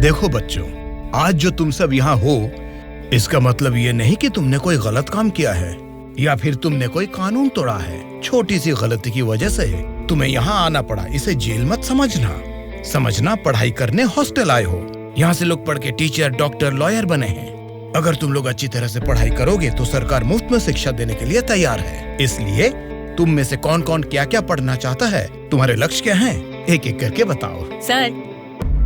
देखो बच्चों, आज जो तुम सब यहाँ हो, इसका मतलब ये नहीं कि तुमने कोई गलत काम किया है या फिर तुमने कोई कानून तोड़ा है। छोटी सी गलती की वजह से तुम्हें यहाँ आना पड़ा, इसे जेल मत समझना पढ़ाई करने हॉस्टल आए हो। यहाँ से लोग पढ़ के टीचर, डॉक्टर, लॉयर बने हैं। अगर तुम लोग अच्छी तरह से पढ़ाई करोगे तो सरकार मुफ्त में शिक्षा देने के लिए तैयार है। इसलिए तुम में से कौन कौन क्या क्या पढ़ना चाहता है, तुम्हारे लक्ष्य क्या हैं? एक एक करके बताओ। सर,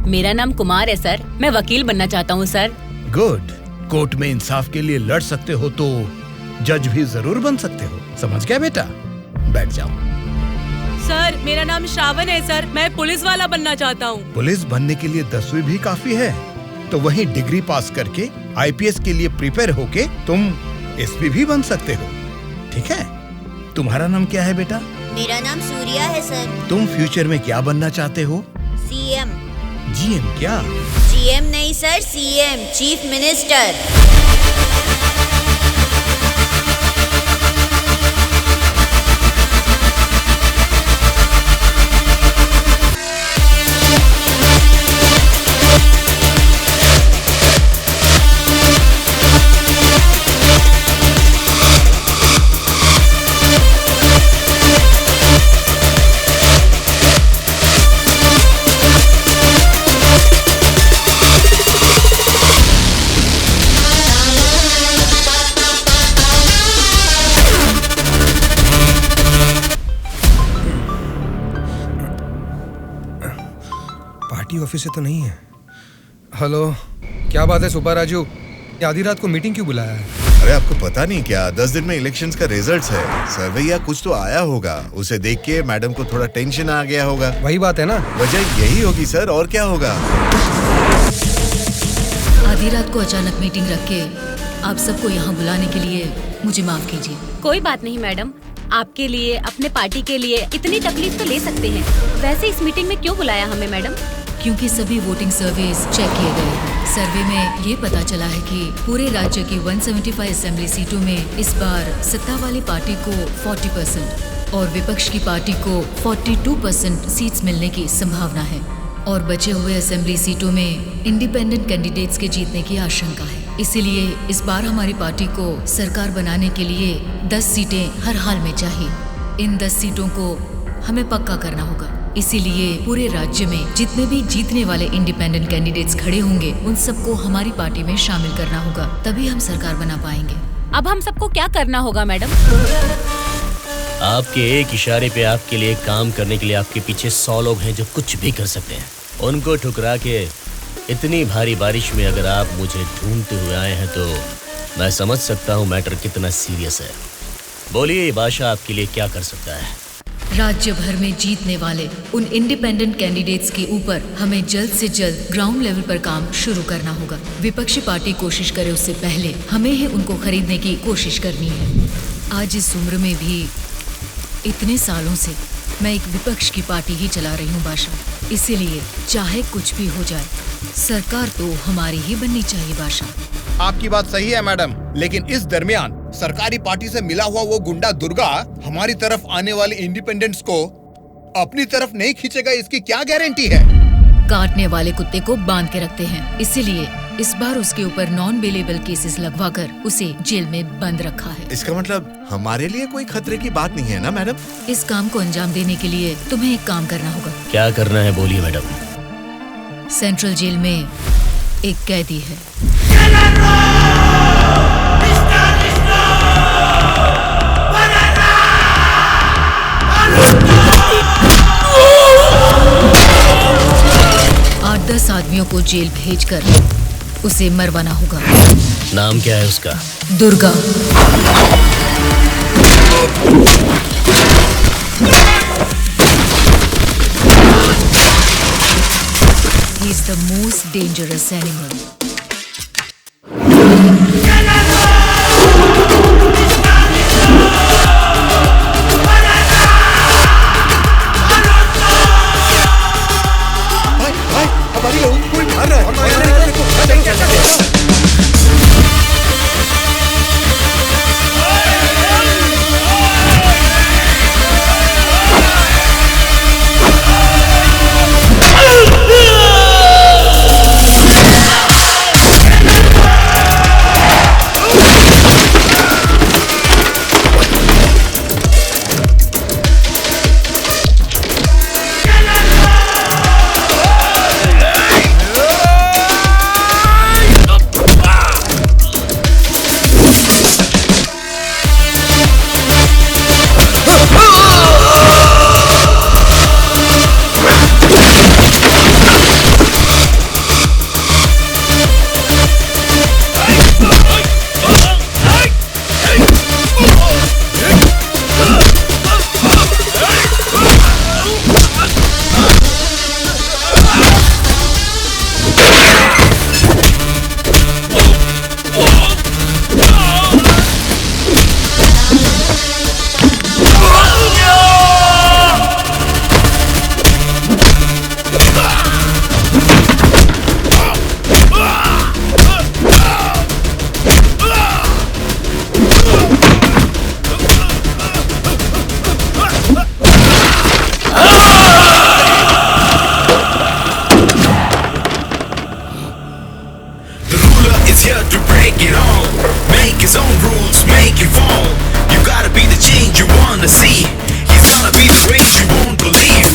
मेरा नाम कुमार है सर, मैं वकील बनना चाहता हूँ सर। गुड। कोर्ट में इंसाफ के लिए लड़ सकते हो तो जज भी जरूर बन सकते हो। समझ गया बेटा? बैठ जाओ। सर, मेरा नाम श्रावण है सर, मैं पुलिस वाला बनना चाहता हूँ। पुलिस बनने के लिए 10वीं भी काफी है, तो वहीं डिग्री पास करके IPS के लिए प्रिपेयर होके तुम SP भी बन सकते हो। ठीक है? तुम्हारा नाम क्या है बेटा? मेरा नाम सूर्या है सर। तुम फ्यूचर में क्या बनना चाहते हो? CM। GM क्या? GM नहीं sir, CM, chief minister. Office से तो नहीं है। हेलो, क्या बात है सुब्बा राजू, आधी रात को मीटिंग क्यों बुलाया है? अरे आपको पता नहीं क्या, 10 दिन में इलेक्शंस का रिजल्ट्स है। सर्वे या कुछ तो आया होगा, उसे देख के मैडम को थोड़ा टेंशन आ गया होगा। वही बात है ना? वजह यही होगी सर, और क्या होगा। आधी रात को अचानक मीटिंग रख के आप सबको यहाँ बुलाने के लिए मुझे माफ कीजिए। कोई बात नहीं मैडम, आपके लिए, अपने पार्टी के लिए इतनी तकलीफ तो ले सकते हैं। वैसे इस मीटिंग में क्यों बुलाया हमें मैडम? क्योंकि सभी वोटिंग सर्वेस चेक किए गए हैं। सर्वे में ये पता चला है कि पूरे राज्य की 175 असेंबली सीटों में इस बार सत्ता वाली पार्टी को 40% और विपक्ष की पार्टी को 42% सीट्स मिलने की संभावना है और बचे हुए असेंबली सीटों में इंडिपेंडेंट कैंडिडेट्स के जीतने की आशंका है। इसीलिए इस बार हमारी पार्टी को सरकार बनाने के लिए 10 सीटें हर हाल में चाहिए। इन 10 सीटों को हमें पक्का करना होगा। इसीलिए पूरे राज्य में जितने भी जीतने वाले इंडिपेंडेंट कैंडिडेट्स खड़े होंगे उन सबको हमारी पार्टी में शामिल करना होगा, तभी हम सरकार बना पाएंगे। अब हम सबको क्या करना होगा मैडम? आपके एक इशारे पे आपके लिए काम करने के लिए आपके पीछे 100 लोग हैं जो कुछ भी कर सकते हैं। उनको ठुकरा के इतनी भारी बारिश में अगर आप मुझे ढूंढते हुए आए हैं तो मैं समझ सकता हूँ मैटर कितना सीरियस है। बोलिए, ये बादशाह आपके लिए क्या कर सकता है? राज्य भर में जीतने वाले उन इंडिपेंडेंट कैंडिडेट्स के ऊपर हमें जल्द से जल्द ग्राउंड लेवल पर काम शुरू करना होगा। विपक्षी पार्टी कोशिश करे उससे पहले हमें ही उनको खरीदने की कोशिश करनी है। आज इस उम्र में भी इतने सालों से मैं एक विपक्ष की पार्टी ही चला रही हूँ बादशाह। इसीलिए चाहे कुछ भी हो जाए, सरकार तो हमारी ही बननी चाहिए बादशाह। आपकी बात सही है मैडम, लेकिन इस दरमियान सरकारी पार्टी से मिला हुआ वो गुंडा दुर्गा हमारी तरफ आने वाले इंडिपेंडेंट्स को अपनी तरफ नहीं खींचेगा, इसकी क्या गारंटी है? काटने वाले कुत्ते को बांध के रखते हैं, इसीलिए इस बार उसके ऊपर नॉन बेलेबल केसेस लगवाकर उसे जेल में बंद रखा है। इसका मतलब हमारे लिए कोई खतरे की बात नहीं है ना मैडम? इस काम को अंजाम देने के लिए तुम्हें एक काम करना होगा। क्या करना है बोलिए मैडम। सेंट्रल जेल में एक कैदी है। आठ 10 आदमियों को जेल भेजकर उसे मरवाना होगा। नाम क्या है उसका? Durga. He is the most dangerous animal. is here to break it all. Make his own rules, make you fall. You gotta be the change you wanna see. He's gonna be the rage you won't believe.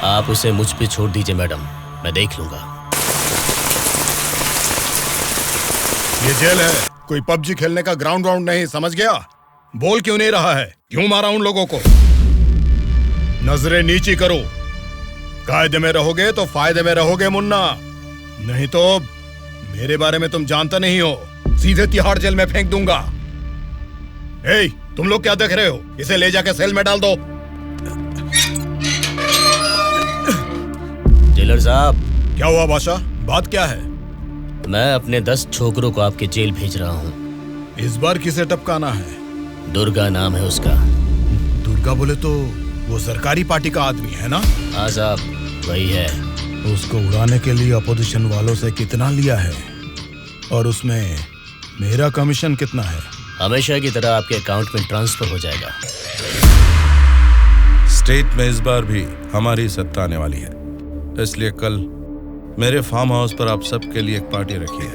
आप उसे मुझ पे छोड़ दीजिए madam, मैं देख लूंगा। ये जेल है, कोई पबजी खेलने का ग्राउंड वाउंड नहीं, समझ गया? बोल क्यों नहीं रहा है? क्यों मारा उन लोगों को? नजरें नीची करो। कायदे में रहोगे तो फायदे में रहोगे मुन्ना, नहीं तो मेरे बारे में तुम जानता नहीं हो, सीधे तिहाड़ जेल में फेंक दूंगा। ए, तुम लोग क्या देख रहे हो? इसे ले जाके सेल में डाल दो। जेलर साहब। क्या हुआ बादशाह, बात क्या है? मैं अपने 10 छोकरों को आपके जेल भेज रहा हूँ। इस बार किसे टपकाना है? दुर्गा नाम है उसका। दुर्गा बोले तो वो सरकारी पार्टी का आदमी है ना? हाँ साहब, वही है। उसको उड़ाने के लिए अपोजिशन वालों से कितना लिया है और उसमें मेरा कमीशन कितना है? हमेशा की तरह आपके अकाउंट में ट्रांसफर हो जाएगा। स्टेट में इस बार भी हमारी सत्ता आने वाली है, इसलिए कल मेरे फार्म हाउस पर आप सबके लिए एक पार्टी रखी है।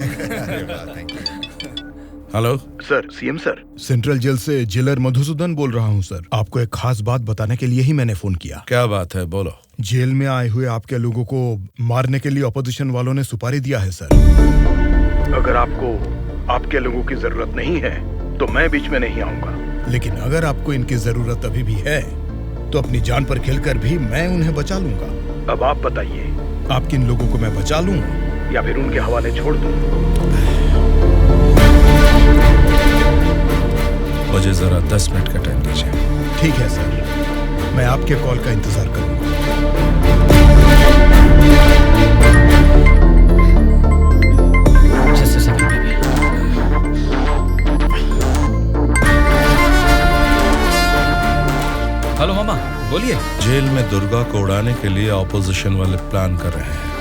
Hello sir, CM sir. Central jail से जेलर मधुसूदन बोल रहा हूँ सर। आपको एक खास बात बताने के लिए ही मैंने फोन किया। क्या बात है, बोलो। जेल में आए हुए आपके लोगों को मारने के लिए अपोजिशन वालों ने सुपारी दिया है सर। अगर आपको आपके लोगों की जरूरत नहीं है तो मैं बीच में नहीं आऊंगा, लेकिन अगर आपको इनकी जरूरत अभी भी है तो अपनी जान पर खेलकर भी मैं उन्हें बचा लूंगा। अब आप बताइए, आप किन लोगों को मैं बचा लूं या फिर उनके हवाले छोड़ दूं? मुझे जरा 10 मिनट का टाइम दीजिए। ठीक है सर, मैं आपके कॉल का इंतजार करूंगा। हेलो मामा, बोलिए। जेल में दुर्गा को उड़ाने के लिए ऑपोजिशन वाले प्लान कर रहे हैं।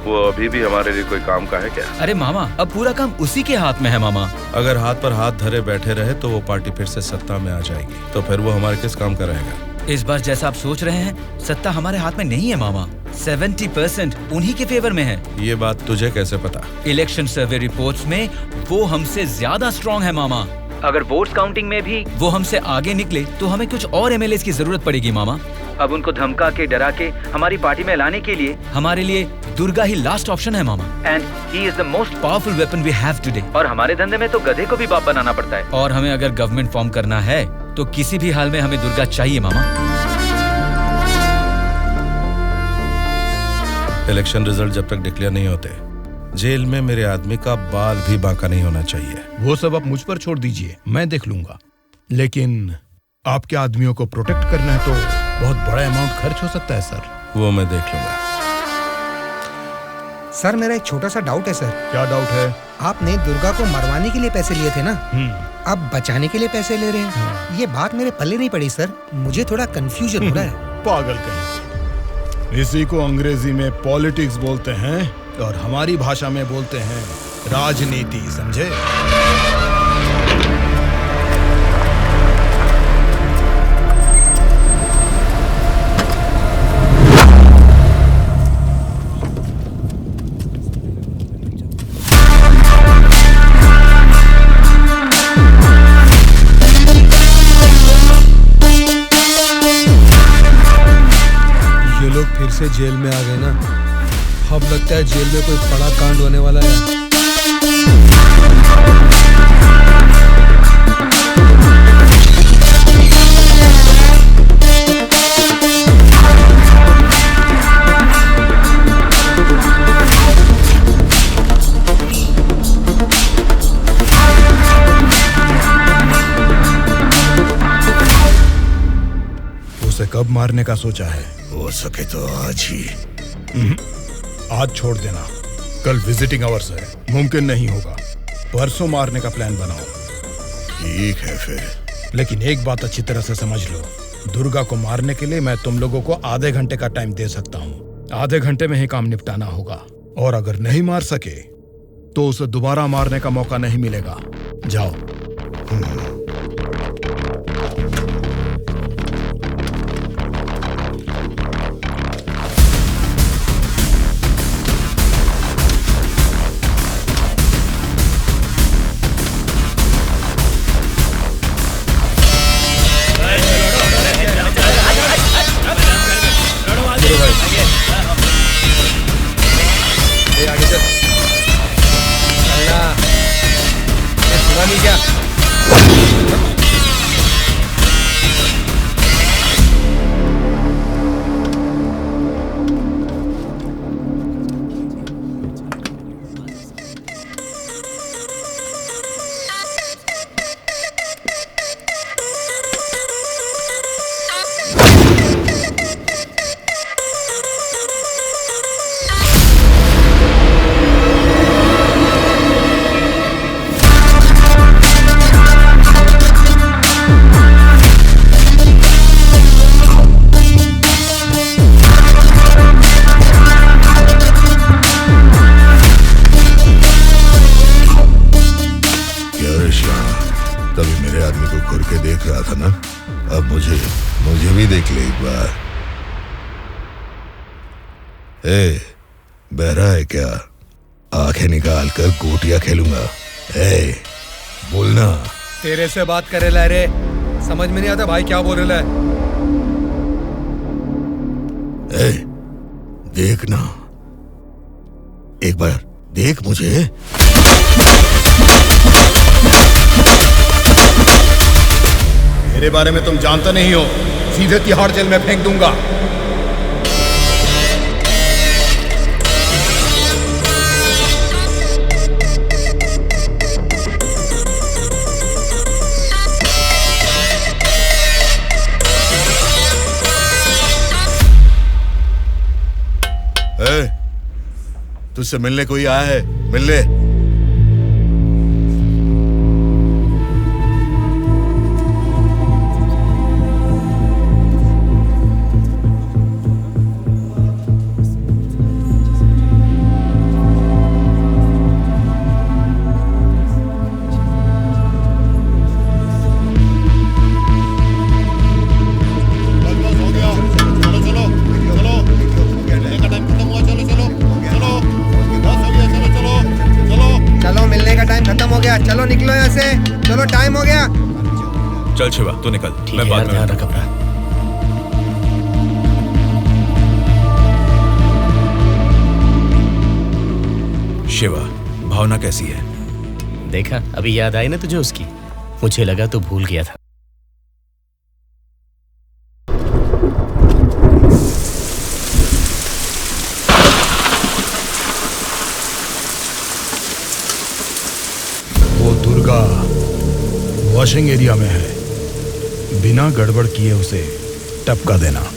वो अभी भी हमारे लिए कोई काम का है क्या? अरे मामा, अब पूरा काम उसी के हाथ में है मामा। अगर हाथ पर हाथ धरे बैठे रहे तो वो पार्टी फिर से सत्ता में आ जाएगी, तो फिर वो हमारे किस काम का रहेगा? इस बार जैसा आप सोच रहे हैं, सत्ता हमारे हाथ में नहीं है मामा। 70% उन्हीं के फेवर में है। ये बात तुझे कैसे पता? इलेक्शन सर्वे रिपोर्ट्स में वो हमसे ज्यादा स्ट्रॉन्ग है मामा। अगर वोट्स काउंटिंग में भी वो हमसे आगे निकले तो हमें कुछ और एमएलएस की जरूरत पड़ेगी मामा। अब उनको धमका के डरा के हमारी पार्टी में लाने के लिए हमारे लिए दुर्गा ही लास्ट ऑप्शन है मामा। And he is the most powerful weapon we have today. और हमारे धंधे में तो गधे को भी बाप बनाना पड़ता है। और हमें अगर गवर्नमेंट फॉर्म करना है तो किसी भी हाल में हमें दुर्गा चाहिए मामा। इलेक्शन रिजल्ट जब तक डिक्लेयर नहीं होते, जेल में मेरे आदमी का बाल भी बांका नहीं होना चाहिए। वो सब आप मुझ पर छोड़ दीजिए, मैं देख लूंगा। लेकिन आपके आदमियों को प्रोटेक्ट करना है तो बहुत बड़ा अमाउंट खर्च हो सकता है सर। वो मैं देख लूंगा। सर, मेरा एक छोटा सा डाउट है सर। क्या डाउट है? आपने दुर्गा को मरवाने के लिए पैसे लिए थे ना, अब बचाने के लिए पैसे ले रहे हैं। ये बात मेरे पल्ले नहीं पड़ी सर, मुझे थोड़ा कंफ्यूजन हो रहा है। पागल कहीं। इसी को अंग्रेजी में पॉलिटिक्स बोलते हैं और हमारी भाषा में बोलते हैं राजनीति, समझे? लोग फिर से जेल में आ गए ना। अब लगता है जेल में कोई बड़ा कांड होने वाला है। उसे कब मारने का सोचा है? हो सके तो आज ही। आज छोड़ देना, कल विजिटिंग आवर्स है, मुमकिन नहीं होगा। परसों मारने का प्लान बनाओ। ठीक है फिर। लेकिन एक बात अच्छी तरह से समझ लो, दुर्गा को मारने के लिए मैं तुम लोगों को आधे घंटे का टाइम दे सकता हूँ। आधे घंटे में ही काम निपटाना होगा, और अगर नहीं मार सके तो उसे दोबारा मारने का मौका नहीं मिलेगा। जाओ। आगे चल। अल्लाह, ये सुना नहीं क्या? अब मुझे भी देख ले एक बार। ए, बहरा है क्या? आंखें निकाल कर गोटियां खेलूंगा। ए, बोलना। तेरे से बात करे ला रे, समझ में नहीं आता भाई क्या बोल रहा है। ए, देखना, एक बार देख मुझे। मेरे बारे में तुम जानते नहीं हो, सीधे तिहाड़ जेल में फेंक दूंगा। तुझसे मिलने कोई आया है? मिलने। चलो निकलो यहाँ से, चलो टाइम हो गया। चल शिवा तू निकल, मैं बाद में ध्यान रख अपना। शिवा, भावना कैसी है? देखा, अभी याद आई ना तुझे उसकी? मुझे लगा तू भूल गया था। दुर्गा वॉशिंग एरिया में है, बिना गड़बड़ किए उसे टपका देना।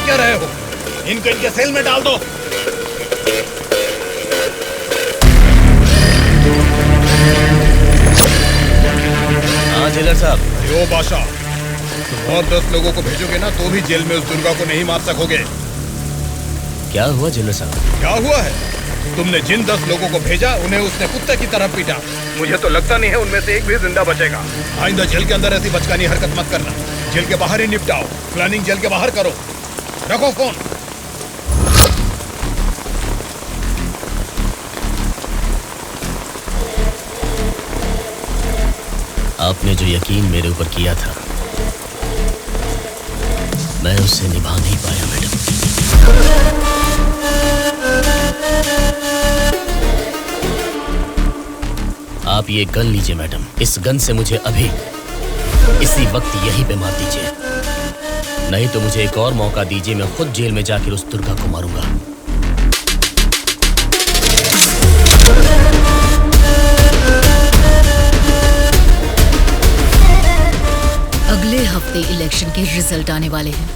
क्या रहे हो? इनको इनके सेल में डाल दो। हाँ जेलर साहब। यो बादशाह, तुम और 10 लोगों को भेजोगे ना तो भी जेल में उस दुर्गा को नहीं मार सकोगे। क्या हुआ जेलर साहब? क्या हुआ है? तुमने जिन 10 लोगों को भेजा उन्हें उसने कुत्ते की तरह पीटा। मुझे तो लगता नहीं है उनमें से एक भी जिंदा बचेगा। आइंदा जेल के अंदर ऐसी बचकानी हरकत मत करना। जेल के बाहर ही निपटाओ। प्लानिंग जेल के बाहर करो। रखो फोन। आपने जो यकीन मेरे ऊपर किया था मैं उससे निभा नहीं पाया मैडम। आप ये गन लीजिए मैडम। इस गन से मुझे अभी इसी वक्त यहीं पे मार दीजिए, नहीं तो मुझे एक और मौका दीजिए। मैं खुद जेल में जाकर उस दुर्गा को मारूंगा। अगले हफ्ते इलेक्शन के रिजल्ट आने वाले हैं।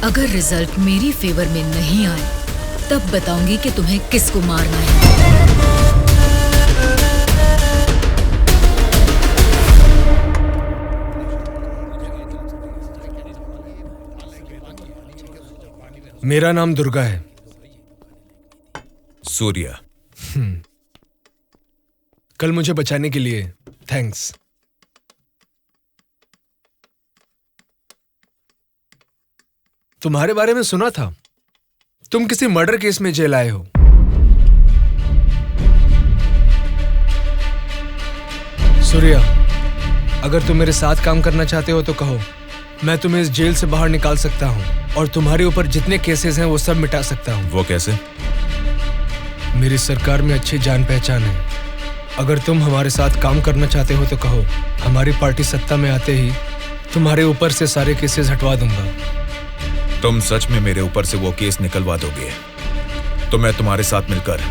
अगर रिजल्ट मेरी फेवर में नहीं आए तब बताऊंगी कि तुम्हें किसको मारना है। मेरा नाम दुर्गा है। सूर्या। कल मुझे बचाने के लिए थैंक्स। तुम्हारे बारे में सुना था, तुम किसी मर्डर केस में जेल आए हो। सूर्या, अगर तुम मेरे साथ काम करना चाहते हो तो कहो, मैं तुम्हें इस जेल से बाहर निकाल सकता हूँ और तुम्हारे ऊपर जितने केसेस हैं वो सब मिटा सकता हूँ। वो कैसे? मेरी सरकार में अच्छी जान पहचान है। अगर तुम हमारे साथ काम करना चाहते हो तो कहो, हमारी पार्टी सत्ता में आते ही तुम्हारे ऊपर से सारे केसेस हटवा दूंगा। तुम सच में मेरे ऊपर से वो केस निकलवा दोगे तो मैं तुम्हारे साथ मिलकर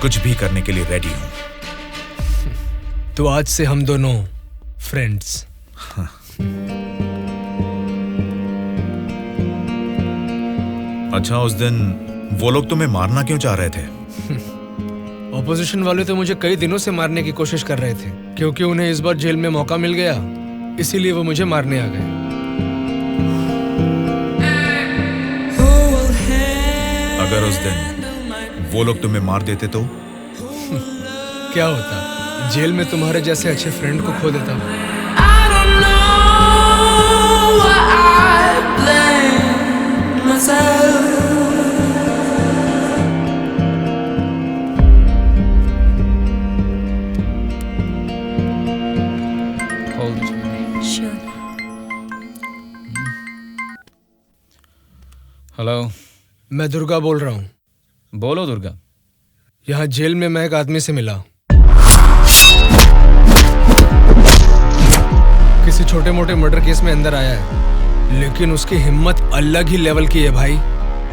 कुछ भी करने के लिए रेडी हूं। तो आज से हम दोनों फ्रेंड्स। अच्छा, उस दिन वो लोग तुम्हें मारना क्यों चाह रहे थे? ऑपोजिशन वाले तो मुझे कई दिनों से मारने की कोशिश कर रहे थे, क्योंकि उन्हें इस बार जेल में मौका मिल गया, इसीलिए वो मुझे मारने आ गए। अगर उस दिन वो लोग तुम्हें मार देते तो? क्या होता, जेल में तुम्हारे जैसे अच्छे फ्रेंड को खो देता। हेलो, मैं दुर्गा बोल रहा हूँ। बोलो दुर्गा। यहाँ जेल में मैं एक आदमी से मिला। किसी छोटे मोटे मर्डर केस में अंदर आया है, लेकिन उसकी हिम्मत अलग ही लेवल की है भाई।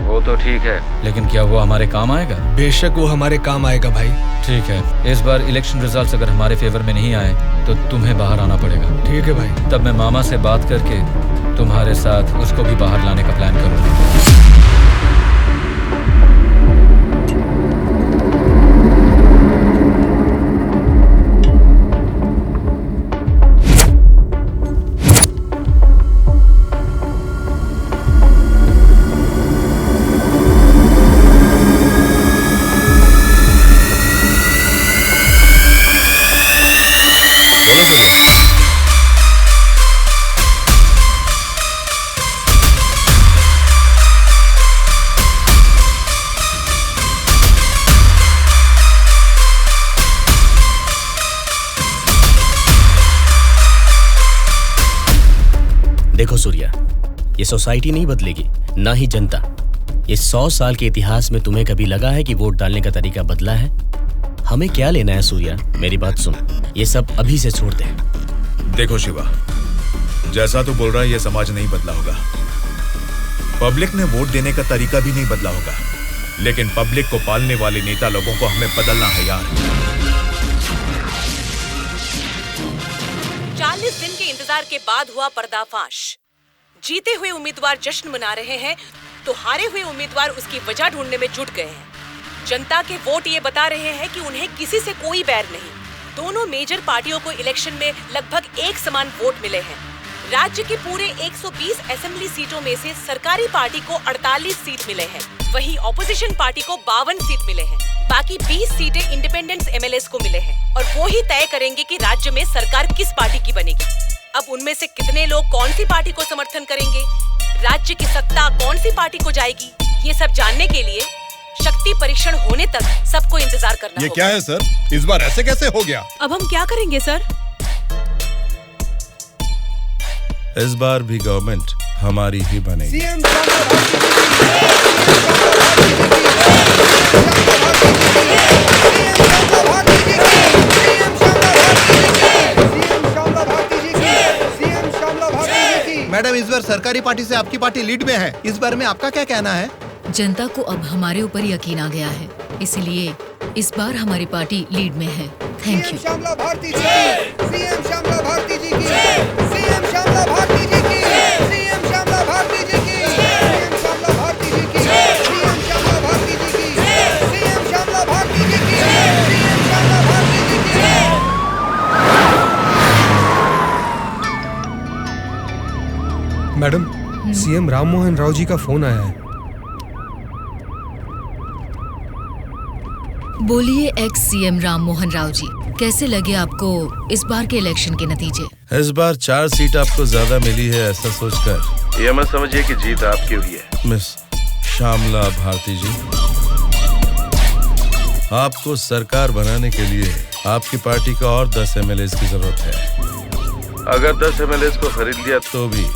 वो तो ठीक है, लेकिन क्या वो हमारे काम आएगा? बेशक वो हमारे काम आएगा भाई। ठीक है, इस बार इलेक्शन रिजल्ट्स अगर हमारे फेवर में नहीं आए तो तुम्हें बाहर आना पड़ेगा। ठीक है भाई। तब मैं मामा से बात करके तुम्हारे साथ उसको भी बाहर लाने का प्लान करूंगा। देखो सूर्या, ये सोसाइटी नहीं बदलेगी, ना ही जनता। ये 100 साल के इतिहास में तुम्हें कभी लगा है कि वोट डालने का तरीका बदला है? हमें क्या लेना है सूर्या, मेरी बात सुन, ये सब अभी से छोड़ दे। देखो शिवा, जैसा तू बोल रहा है ये समाज नहीं बदला होगा, पब्लिक ने वोट देने का तरीका भी नहीं बदला होगा, लेकिन पब्लिक को पालने वाले नेता लोगों को हमें बदलना है यार। 40 दिन के इंतजार के बाद हुआ पर्दाफाश। जीते हुए उम्मीदवार जश्न मना रहे हैं तो हारे हुए उम्मीदवार उसकी वजह ढूंढने में जुट गए हैं। जनता के वोट ये बता रहे हैं कि उन्हें किसी से कोई बैर नहीं। दोनों मेजर पार्टियों को इलेक्शन में लगभग एक समान वोट मिले हैं। राज्य की पूरे 120 असेंबली सीटों में से सरकारी पार्टी को 48 सीट मिले हैं, वहीं ऑपोजिशन पार्टी को 52 सीट मिले हैं। बाकी 20 सीटें इंडिपेंडेंट एमएलएस को मिले हैं और वो ही तय करेंगे कि राज्य में सरकार किस पार्टी की बनेगी। अब उनमें से कितने लोग कौन सी पार्टी को समर्थन करेंगे, राज्य की सत्ता कौन सी पार्टी को जाएगी, ये सब जानने के लिए शक्ति परीक्षण होने तक सबको इंतजार करना ये होगा। क्या है सर, इस बार ऐसे कैसे हो गया? अब हम क्या करेंगे सर? इस बार भी गवर्नमेंट हमारी ही बनेगी। मैडम, इस बार सरकारी पार्टी से आपकी पार्टी लीड में है, इस बार में आपका क्या कहना है? जनता को अब हमारे ऊपर यकीन आ गया है, इसलिए इस बार हमारी पार्टी लीड में है। Thank you. श्यामला भारती जी की, सीएम श्यामला भारती जी की, सीएम श्यामला भारती जी की, सीएम श्यामला भारती जी की, सीएम श्यामला भारती जी की, सीएम श्यामला भारती जी की, सीएम श्यामला भारती जी की, सीएम श्यामला भारती जी की। मैडम, सीएम राम मोहन राव जी का फोन आया है। बोलिए एक्स सीएम राम मोहन राव जी, कैसे लगे आपको इस बार के इलेक्शन के नतीजे? इस बार 4 सीट आपको ज्यादा मिली है, ऐसा सोचकर ये मत समझिए कि जीत आपकी हुई है। मिस श्यामला भारती जी, आपको सरकार बनाने के लिए आपकी पार्टी का और 10 एमएलएस की जरूरत है। अगर 10 एमएलएस को खरीद लिया तो भी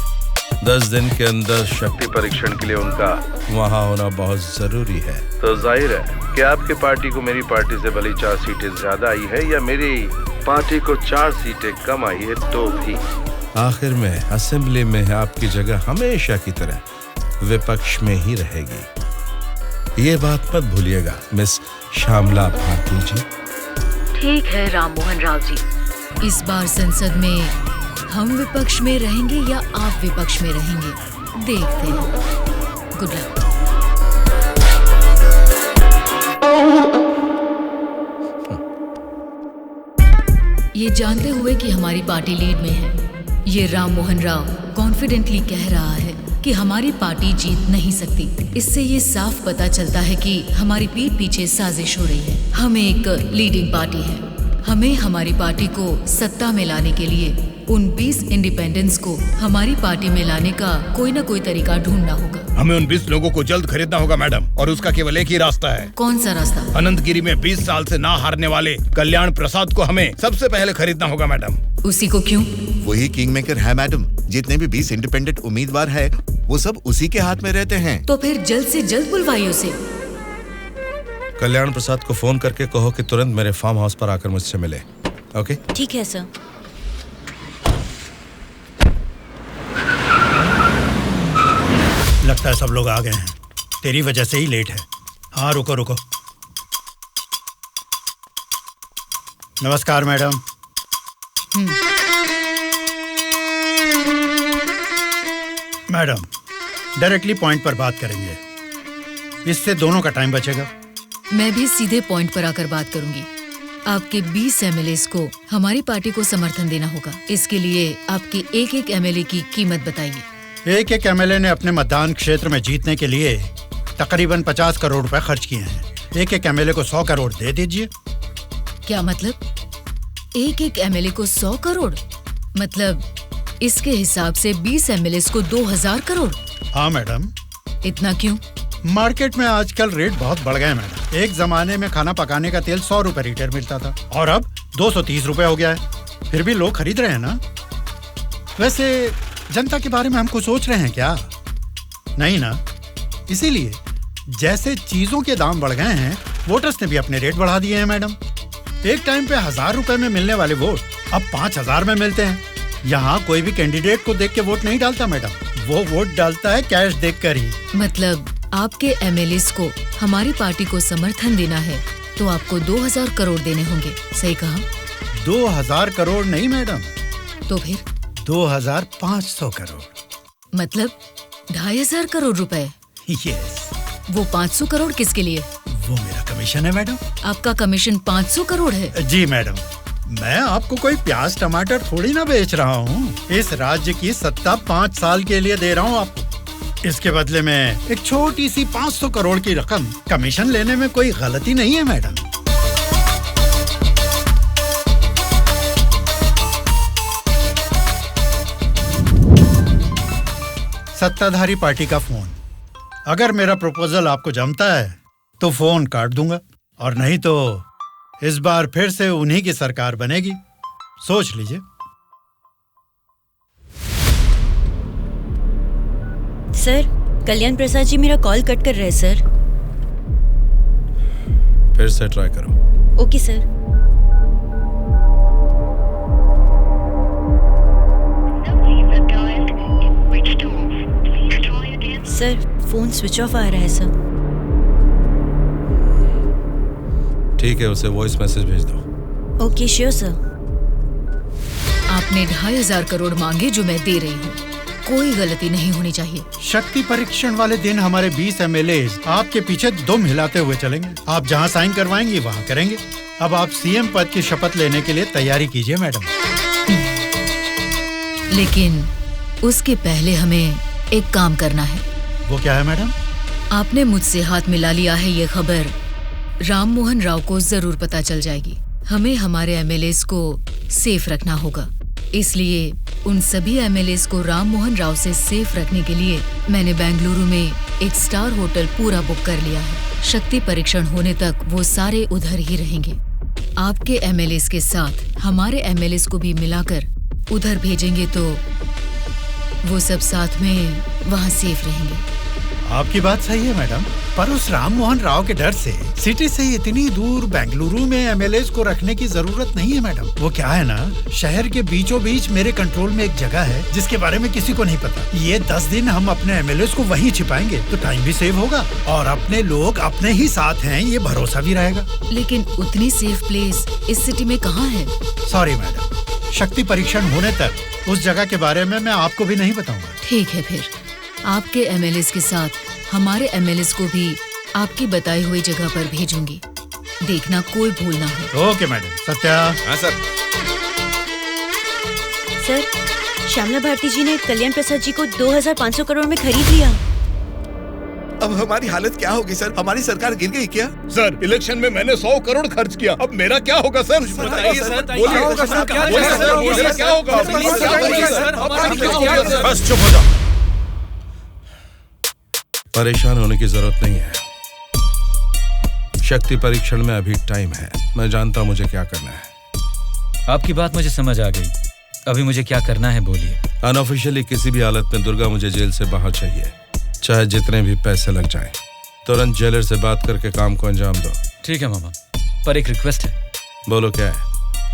10 दिन के अंदर शक्ति परीक्षण के लिए उनका वहाँ होना बहुत जरूरी है। तो जाहिर है कि आपकी पार्टी को मेरी पार्टी से भले 4 सीटें ज्यादा आई है या मेरी पार्टी को 4 सीटें कम आई है, तो भी आखिर में असेंबली में आपकी जगह हमेशा की तरह विपक्ष में ही रहेगी। ये बात मत भूलिएगा मिस श्यामला भारती जी। ठीक है राम मोहन राव जी, इस बार संसद में हम विपक्ष में रहेंगे या आप विपक्ष में रहेंगे, देखते हैं। Good luck. ये जानते हुए कि हमारी पार्टी लीड में है, ये राम मोहन राव कॉन्फिडेंटली कह रहा है कि हमारी पार्टी जीत नहीं सकती। इससे ये साफ पता चलता है कि हमारी पीठ पीछे साजिश हो रही है। हम एक लीडिंग पार्टी है, हमें हमारी पार्टी को सत्ता में लाने के लिए उन 20 इंडिपेंडेंट्स को हमारी पार्टी में लाने का कोई न कोई तरीका ढूंढना होगा। हमें उन 20 लोगों को जल्द खरीदना होगा मैडम, और उसका केवल एक ही रास्ता है। कौन सा रास्ता? अनंतगिरी में 20 साल से ना हारने वाले कल्याण प्रसाद को हमें सबसे पहले खरीदना होगा मैडम। उसी को क्यों? वही किंग मेकर है मैडम। जितने भी 20 इंडिपेंडेंट उम्मीदवार है वो सब उसी के हाथ में रहते हैं। तो फिर जल्द से जल्द बुलवाइए उसे। कल्याण प्रसाद को फोन करके कहो कि तुरंत मेरे फार्म हाउस पर आकर मुझसे मिले। ओके? ठीक है सर। लगता है सब लोग आ गए हैं, तेरी वजह से ही लेट है। हाँ रुको रुको। नमस्कार मैडम। मैडम डायरेक्टली पॉइंट पर बात करेंगे, इससे दोनों का टाइम बचेगा। मैं भी सीधे पॉइंट पर आकर बात करूंगी। आपके 20 एमएलएस को हमारी पार्टी को समर्थन देना होगा। इसके लिए आपके एक एक एमएलए की कीमत बताइए। एक एक एमएलए ने अपने मतदान क्षेत्र में जीतने के लिए तकरीबन 50 करोड़ रुपए खर्च किए हैं। एक एक एमएलए को 100 करोड़ दे दीजिए। क्या मतलब? एक एक एमएलए को 100 करोड़? मतलब इसके हिसाब से 20 एमएलए को 2000 करोड़? हाँ मैडम। इतना क्यों? मार्केट में आजकल रेट बहुत बढ़ गए मैडम। एक जमाने में खाना पकाने का तेल 100 रुपए लीटर मिलता था और अब 230 रुपए हो गया है। फिर भी लोग खरीद रहे हैं ना। वैसे जनता के बारे में हम कुछ सोच रहे हैं क्या? नहीं ना। इसीलिए जैसे चीजों के दाम बढ़ गए हैं, वोटर्स ने भी अपने रेट बढ़ा दिए हैं मैडम। एक टाइम पे 1000 रुपए में मिलने वाले वोट अब 5000 में मिलते हैं। यहाँ कोई भी कैंडिडेट को देख के वोट नहीं डालता मैडम, वो वोट डालता है कैश देखकर ही। मतलब आपके एमएलएस को हमारी पार्टी को समर्थन देना है तो आपको 2000 करोड़ देने होंगे, सही कहा? 2000 करोड़ नहीं मैडम। तो फिर? 2500 करोड़। मतलब 2500 करोड़ रुपए? यस। वो 500 करोड़ किसके लिए? वो मेरा कमीशन है मैडम। आपका कमीशन 500 करोड़ है? जी मैडम। मैं आपको कोई प्याज टमाटर थोड़ी ना बेच रहा हूँ। इस राज्य की सत्ता 5 साल के लिए दे रहा हूँ आपको। इसके बदले में एक छोटी सी 500 करोड़ की रकम कमीशन लेने में कोई गलती नहीं है मैडम। सत्ताधारी पार्टी का फोन। अगर मेरा प्रपोजल आपको जमता है तो फोन काट दूंगा, और नहीं तो इस बार फिर से उन्हीं की सरकार बनेगी। सोच लीजिए। सर, कल्याण प्रसाद जी मेरा कॉल कट कर रहे हैं सर। फिर से ट्राई करो। Okay sir. Sir, phone switch off आ रहा है सर। ठीक है, उसे वॉइस मैसेज भेज दो। Okay sure sir. आपने 2500 करोड़ मांगे जो मैं दे रही हूँ। कोई गलती नहीं होनी चाहिए। शक्ति परीक्षण वाले दिन हमारे 20 एमएलए आपके पीछे दुम हिलाते हुए चलेंगे। आप जहाँ साइन करवाएंगी वहाँ करेंगे। अब आप सीएम पद की शपथ लेने के लिए तैयारी कीजिए मैडम। लेकिन उसके पहले हमें एक काम करना है। वो क्या है मैडम? आपने मुझसे हाथ मिला लिया है, ये खबर राम मोहन राव को जरूर पता चल जाएगी। हमें हमारे एमएलएस को सेफ रखना होगा। इसलिए उन सभी एमएलएस को राम मोहन राव से सेफ रखने के लिए मैंने बेंगलुरु में एक स्टार होटल पूरा बुक कर लिया है। शक्ति परीक्षण होने तक वो सारे उधर ही रहेंगे। आपके एमएलएस के साथ हमारे एमएलएस को भी मिलाकर उधर भेजेंगे तो वो सब साथ में वहाँ सेफ रहेंगे। आपकी बात सही है मैडम, पर उस राम मोहन राव के डर से सिटी से इतनी दूर बेंगलुरु में एमएलएस को रखने की जरूरत नहीं है मैडम। वो क्या है ना, शहर के बीचों बीच मेरे कंट्रोल में एक जगह है जिसके बारे में किसी को नहीं पता। ये 10 दिन हम अपने एमएलएस को वहीं छिपाएंगे तो टाइम भी सेव होगा और अपने लोग अपने ही साथ हैं ये भरोसा भी रहेगा। लेकिन उतनी सेफ प्लेस इस सिटी में कहाँ है? सॉरी मैडम, शक्ति परीक्षण होने तक उस जगह के बारे में मैं आपको भी नहीं बताऊंगा। ठीक है, फिर आपके एमएलएस के साथ हमारे एमएलएस को भी आपकी बताई हुई जगह पर भेजूंगी। देखना कोई भूल ना हो। Okay madam. सत्या। हाँ सर। सर, श्यामला भारती जी ने कल्याण प्रसाद जी को 2500 करोड़ में खरीद लिया। अब हमारी हालत क्या होगी सर? हमारी सरकार गिर गई क्या? सर, इलेक्शन में मैंने 100 करोड़ खर्च किया, अब मेरा क्या होगा सर? बताइए सर, क्या होगा सर? क्या होगा? बस चुप हो जाओ। परेशान होने की जरूरत नहीं है। शक्ति परीक्षण में अभी टाइम है। मैं जानता हूं मुझे क्या करना है। आपकी बात मुझे समझ आ गई। अभी मुझे क्या करना है बोलिए। अनऑफिशियली किसी भी हालत में दुर्गा मुझे जेल से बाहर चाहिए, चाहे जितने भी पैसे लग जाएं। तुरंत जेलर से बात करके काम को अंजाम दो। ठीक है मामा, पर एक रिक्वेस्ट है। बोलो क्या है?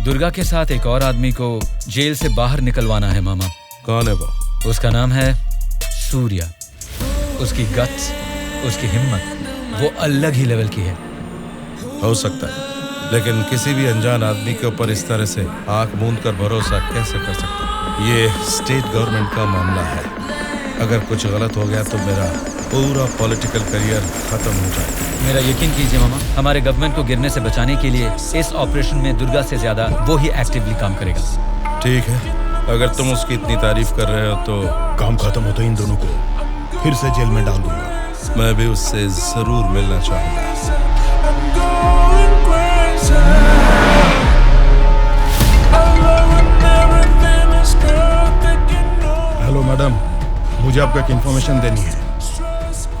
दुर्गा के साथ एक और आदमी को जेल से बाहर निकलवाना है मामा। कौन है वो? उसका नाम है सूर्या। उसकी गट्स, उसकी हिम्मत, वो अलग ही लेवल की है। हो सकता है, लेकिन किसी भी अनजान आदमी के ऊपर इस तरह से आंख मूंद कर भरोसा कैसे कर सकता है? ये स्टेट गवर्नमेंट का मामला है। अगर कुछ गलत हो गया तो मेरा पूरा पॉलिटिकल करियर खत्म हो जाएगा। मेरा यकीन कीजिए मामा, हमारे गवर्नमेंट को गिरने से बचाने के लिए इस ऑपरेशन में दुर्गा से ज्यादा वो ही एक्टिवली काम करेगा। ठीक है, अगर तुम उसकी इतनी तारीफ कर रहे हो तो काम खत्म हो तो इन दोनों को फिर से जेल में डाल दूंगा। मैं भी उससे जरूर मिलना चाहूंगा। हेलो मैडम, मुझे आपको एक इन्फॉर्मेशन देनी है।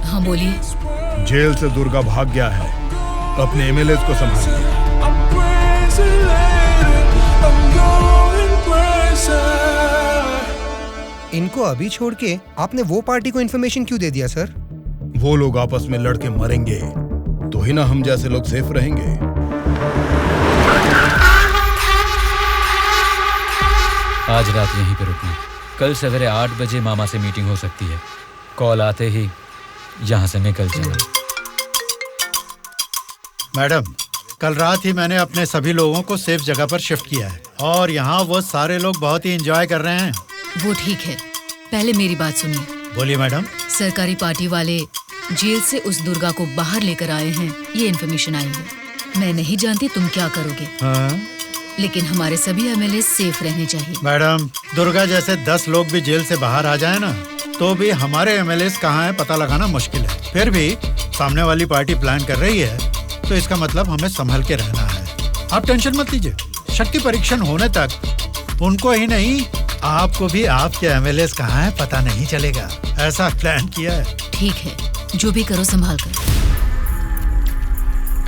हाँ बोलिए। जेल से दुर्गा भाग गया है, अपने एमएलए को संभालिए। इनको अभी छोड़ के आपने वो पार्टी को इन्फॉर्मेशन क्यों दे दिया सर? वो लोग आपस में लड़के मरेंगे तो ही ना हम जैसे लोग सेफ रहेंगे। आज रात यहीं पे रुकना। कल सवेरे 8 बजे मामा से मीटिंग हो सकती है। कॉल आते ही यहाँ से निकल जाना। मैडम, कल रात ही मैंने अपने सभी लोगों को सेफ जगह पर शिफ्ट किया है और यहाँ वो सारे लोग बहुत ही एंजॉय कर रहे हैं। वो ठीक है, पहले मेरी बात सुनिए। बोलिए मैडम। सरकारी पार्टी वाले जेल से उस दुर्गा को बाहर लेकर आए हैं, ये इन्फॉर्मेशन आई है। मैं नहीं जानती तुम क्या करोगे। हाँ? लेकिन हमारे सभी एमएलए सेफ रहने चाहिए। मैडम, दुर्गा जैसे 10 लोग भी जेल से बाहर आ जाए ना तो भी हमारे एमएलए कहाँ है पता लगाना मुश्किल है। फिर भी सामने वाली पार्टी प्लान कर रही है तो इसका मतलब हमें संभल के रहना है। आप टेंशन मत लीजिए, शक्ति परीक्षण होने तक उनको ही नहीं आपको भी आपके एमएलए कहाँ है पता नहीं चलेगा। ऐसा प्लान किया है। ठीक है, जो भी करो संभाल कर।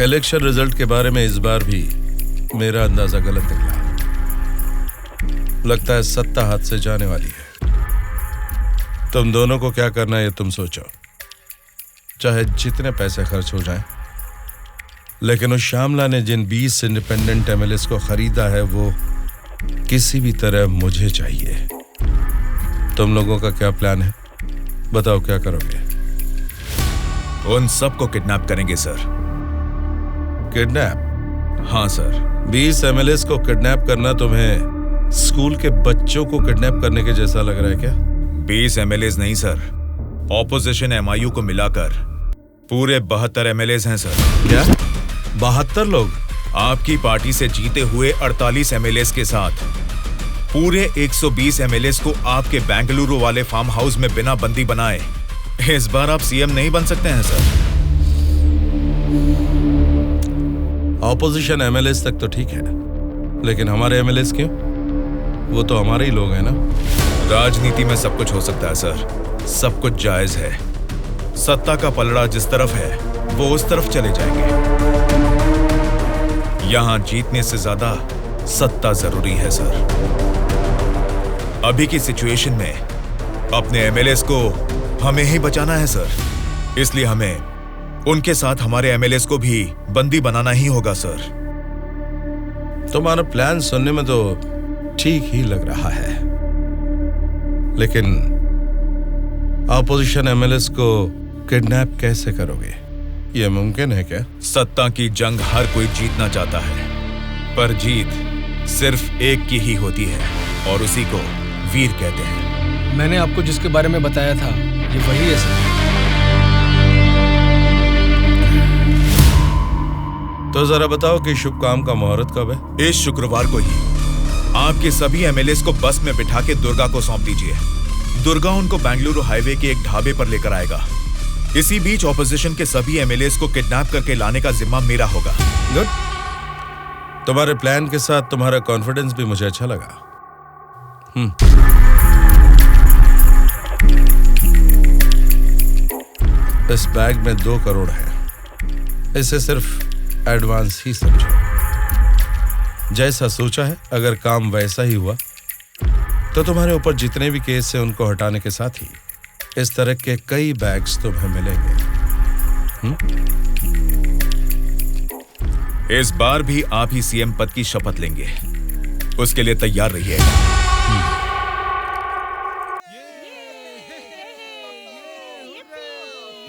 इलेक्शन रिजल्ट के बारे में इस बार भी मेरा अंदाजा गलत निकला। लगता है सत्ता हाथ से जाने वाली है। तुम दोनों को क्या करना है ये तुम सोचो, चाहे जितने पैसे खर्च हो जाएं। लेकिन उस श्यामला ने जिन 20 इंडिपेंडेंट एमएलएस को खरीदा है वो किसी भी तरह मुझे चाहिए। तुम लोगों का क्या प्लान है? बताओ क्या करोगे? उन सबको किडनैप करेंगे सर। किडनैप? हाँ सर। 20 एमएलएस को किडनैप करना तुम्हें स्कूल के बच्चों को किडनैप करने के जैसा लग रहा है क्या? 20 एमएलएस नहीं सर, ऑपोजिशन एमआईयू को मिलाकर पूरे 72 एमएलएस हैं सर। क्या 72 लोग? आपकी पार्टी से जीते हुए 48 एमएलएस के साथ पूरे 120 एमएलएस को आपके बेंगलुरु वाले फार्म हाउस में बिना बंदी बनाए इस बार आप सीएम नहीं बन सकते हैं सर। ऑपोजिशन एमएलएस तक तो ठीक है, लेकिन हमारे एमएलएस क्यों? वो तो हमारे ही लोग हैं ना। राजनीति में सब कुछ हो सकता है सर, सब कुछ जायज है। सत्ता का पलड़ा जिस तरफ है वो उस तरफ चले जाएंगे। यहां जीतने से ज्यादा सत्ता जरूरी है सर। अभी की सिचुएशन में अपने एमएलएस को हमें ही बचाना है सर। इसलिए हमें उनके साथ हमारे एमएलएस को भी बंदी बनाना ही होगा सर। तुम्हारा प्लान सुनने में तो ठीक ही लग रहा है, लेकिन ऑपोजिशन एमएलएस को किडनैप कैसे करोगे? यह मुमकिन है क्या? सत्ता की जंग हर कोई जीतना चाहता है, पर जीत सिर्फ एक की ही होती है और उसी को वीर कहते हैं। मैंने आपको जिसके बारे में बताया था ये वही है सर। तो जरा बताओ कि शुभ काम का मुहूर्त कब है? इस शुक्रवार को ही आपके सभी एमएलएस को बस में बिठा के दुर्गा को सौंप दीजिए। दुर्गा उनको बेंगलुरु हाईवे के एक ढाबे पर लेकर आएगा। इसी बीच ऑपोजिशन के सभी एमएलएस को किडनैप करके लाने का जिम्मा मेरा होगा। गुड। तुम्हारे प्लान के साथ तुम्हारा कॉन्फिडेंस भी मुझे अच्छा लगा। इस बैग में 2 करोड़ है, इसे सिर्फ एडवांस ही समझो। जैसा सोचा है, अगर काम वैसा ही हुआ तो तुम्हारे ऊपर जितने भी केस हैं उनको हटाने के साथ ही इस तरह के कई बैग्स तुम्हें मिलेंगे। इस बार भी आप ही सीएम पद की शपथ लेंगे, उसके लिए तैयार रहिए।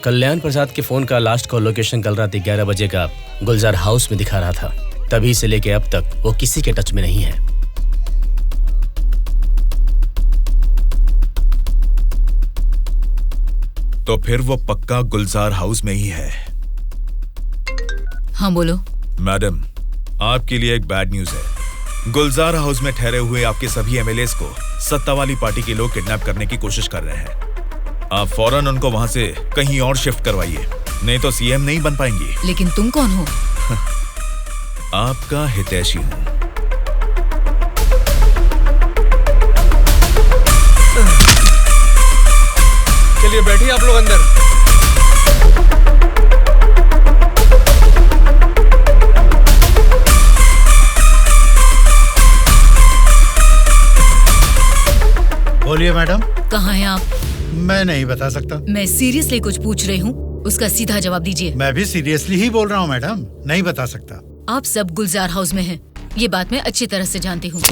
कल्याण प्रसाद के फोन का लास्ट कॉल लोकेशन कल रात 11 बजे का गुलजार हाउस में दिखा रहा था। तभी से लेके अब तक वो किसी के टच में नहीं है। तो फिर वो पक्का गुलजार हाउस में ही है। हाँ बोलो। मैडम, आपके लिए एक बैड न्यूज है। गुलजार हाउस में ठहरे हुए आपके सभी एमएलएस को सत्ता वाली पार्टी के लोग किडनैप करने की कोशिश कर रहे हैं। आप फौरन उनको वहां से कहीं और शिफ्ट करवाइए, नहीं तो सीएम नहीं बन पाएंगी। लेकिन तुम कौन हो? आपका हितैषी हूं। चलिए बैठिए आप लोग अंदर। बोलिए मैडम। कहाँ हैं आप? मैं नहीं बता सकता। मैं सीरियसली कुछ पूछ रही हूँ, उसका सीधा जवाब दीजिए। मैं भी सीरियसली ही बोल रहा हूँ मैडम, नहीं बता सकता। आप सब गुलजार हाउस में हैं, ये बात मैं अच्छी तरह से जानती हूँ।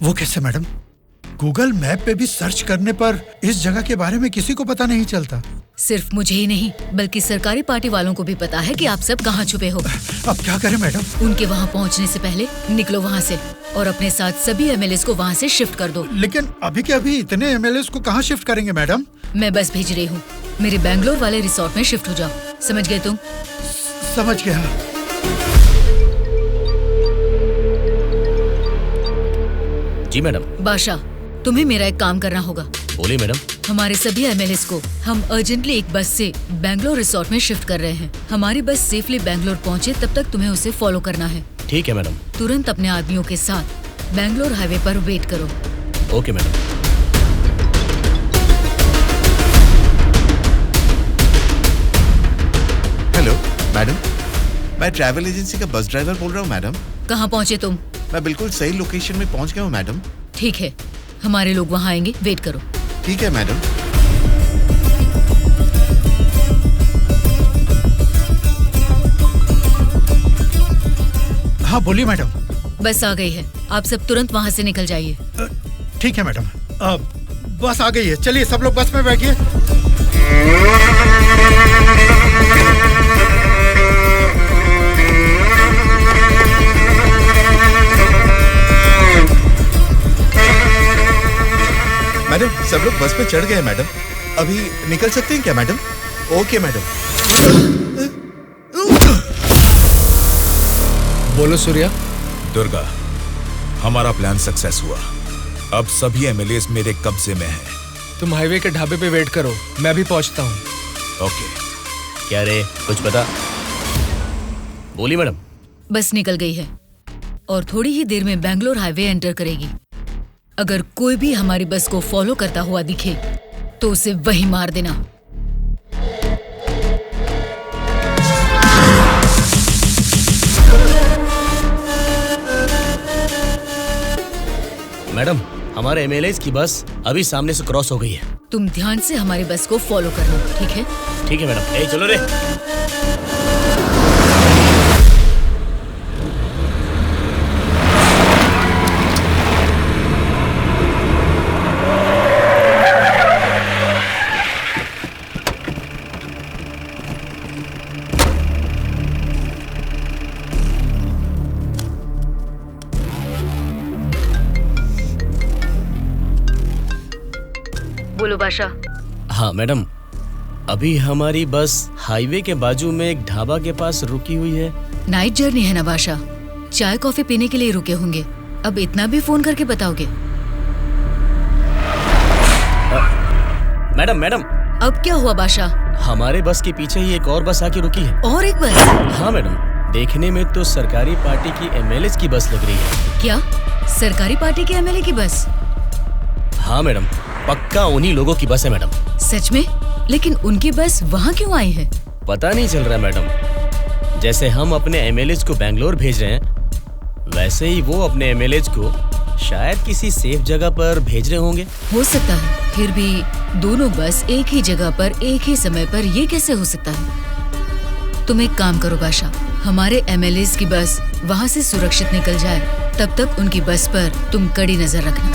वो कैसे मैडम? गूगल मैप पे भी सर्च करने पर इस जगह के बारे में किसी को पता नहीं चलता। सिर्फ मुझे ही नहीं बल्कि सरकारी पार्टी वालों को भी पता है कि आप सब कहाँ छुपे हो। अब क्या करें मैडम? उनके वहाँ पहुँचने से पहले निकलो वहाँ से और अपने साथ सभी एमएलएस को वहाँ से शिफ्ट कर दो। लेकिन अभी के अभी इतने एमएलएस को कहाँ शिफ्ट करेंगे मैडम? मैं बस भेज रही हूँ, मेरे बैंगलोर वाले रिसोर्ट में शिफ्ट हो जाओ। समझ गए तुम? समझ गया। जी मैडम। बादशाह, तुम्हें मेरा एक काम करना होगा। बोलिए मैडम। हमारे सभी एमएलएस को हम अर्जेंटली एक बस से बैंगलोर रिसोर्ट में शिफ्ट कर रहे हैं। हमारी बस सेफली बैंगलोर पहुंचे तब तक तुम्हें उसे फॉलो करना है। ठीक है मैडम। तुरंत अपने आदमियों के साथ बैंगलोर हाईवे पर वेट करो। Okay madam. हेलो मैडम, मैं ट्रैवल एजेंसी का बस ड्राइवर बोल रहा हूँ मैडम। कहाँ पहुँचे तुम? मैं बिल्कुल सही लोकेशन में पहुँच गया हूँ मैडम। ठीक है, हमारे लोग वहाँ आएंगे, वेट करो। ठीक है मैडम। हाँ बोलिए मैडम। बस आ गई है, आप सब तुरंत वहाँ से निकल जाइए। ठीक है मैडम। बस आ गई है, चलिए सब लोग बस में बैठिए। मैडम, सब लोग बस पे चढ़ गए मैडम। अभी निकल सकते हैं क्या मैडम? Okay madam. बोलो सूर्या। दुर्गा, हमारा प्लान सक्सेस हुआ। अब सभी एमएलएस मेरे कब्जे में हैं। तुम हाईवे के ढाबे पे वेट करो, मैं भी पहुंचता हूँ। ओके। क्या रे, कुछ पता? बोली मैडम। बस निकल गई है और थोड़ी ही देर में बैंगलोर हाईवे एंटर करेगी। अगर कोई भी हमारी बस को फॉलो करता हुआ दिखे तो उसे वहीं मार देना। मैडम, हमारे एमएलएस की बस अभी सामने से क्रॉस हो गई है। तुम ध्यान से हमारी बस को फॉलो करना, ठीक है? ठीक है मैडम। ए चलो रे। बोलो बादशाह। हाँ मैडम, अभी हमारी बस हाईवे के बाजू में एक ढाबा के पास रुकी हुई है। नाइट जर्नी है ना बादशाह, चाय कॉफी पीने के लिए रुके होंगे। अब इतना भी फोन करके बताओगे? Madam madam. अब क्या हुआ बादशाह? हमारे बस के पीछे ही एक और बस आके रुकी है। और एक बस? हाँ मैडम, देखने में तो सरकारी पार्टी की एमएलए की बस लग रही है। क्या सरकारी पार्टी के एमएलए की बस? हाँ मैडम, पक्का उन्हीं लोगों की बस है मैडम। सच में? लेकिन उनकी बस वहाँ क्यों आई है? पता नहीं चल रहा मैडम। जैसे हम अपने एमएलए को बैंगलोर भेज रहे हैं, वैसे ही वो अपने एमएलए को शायद किसी सेफ जगह पर भेज रहे होंगे। हो सकता है, फिर भी दोनों बस एक ही जगह पर एक ही समय पर ये कैसे हो सकता है? तुम एक काम करो बादशाह, हमारे एमएलए की बस वहाँ से सुरक्षित निकल जाए, तब तक उनकी बस पर तुम कड़ी नजर रखना।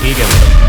ठीक है मैडम।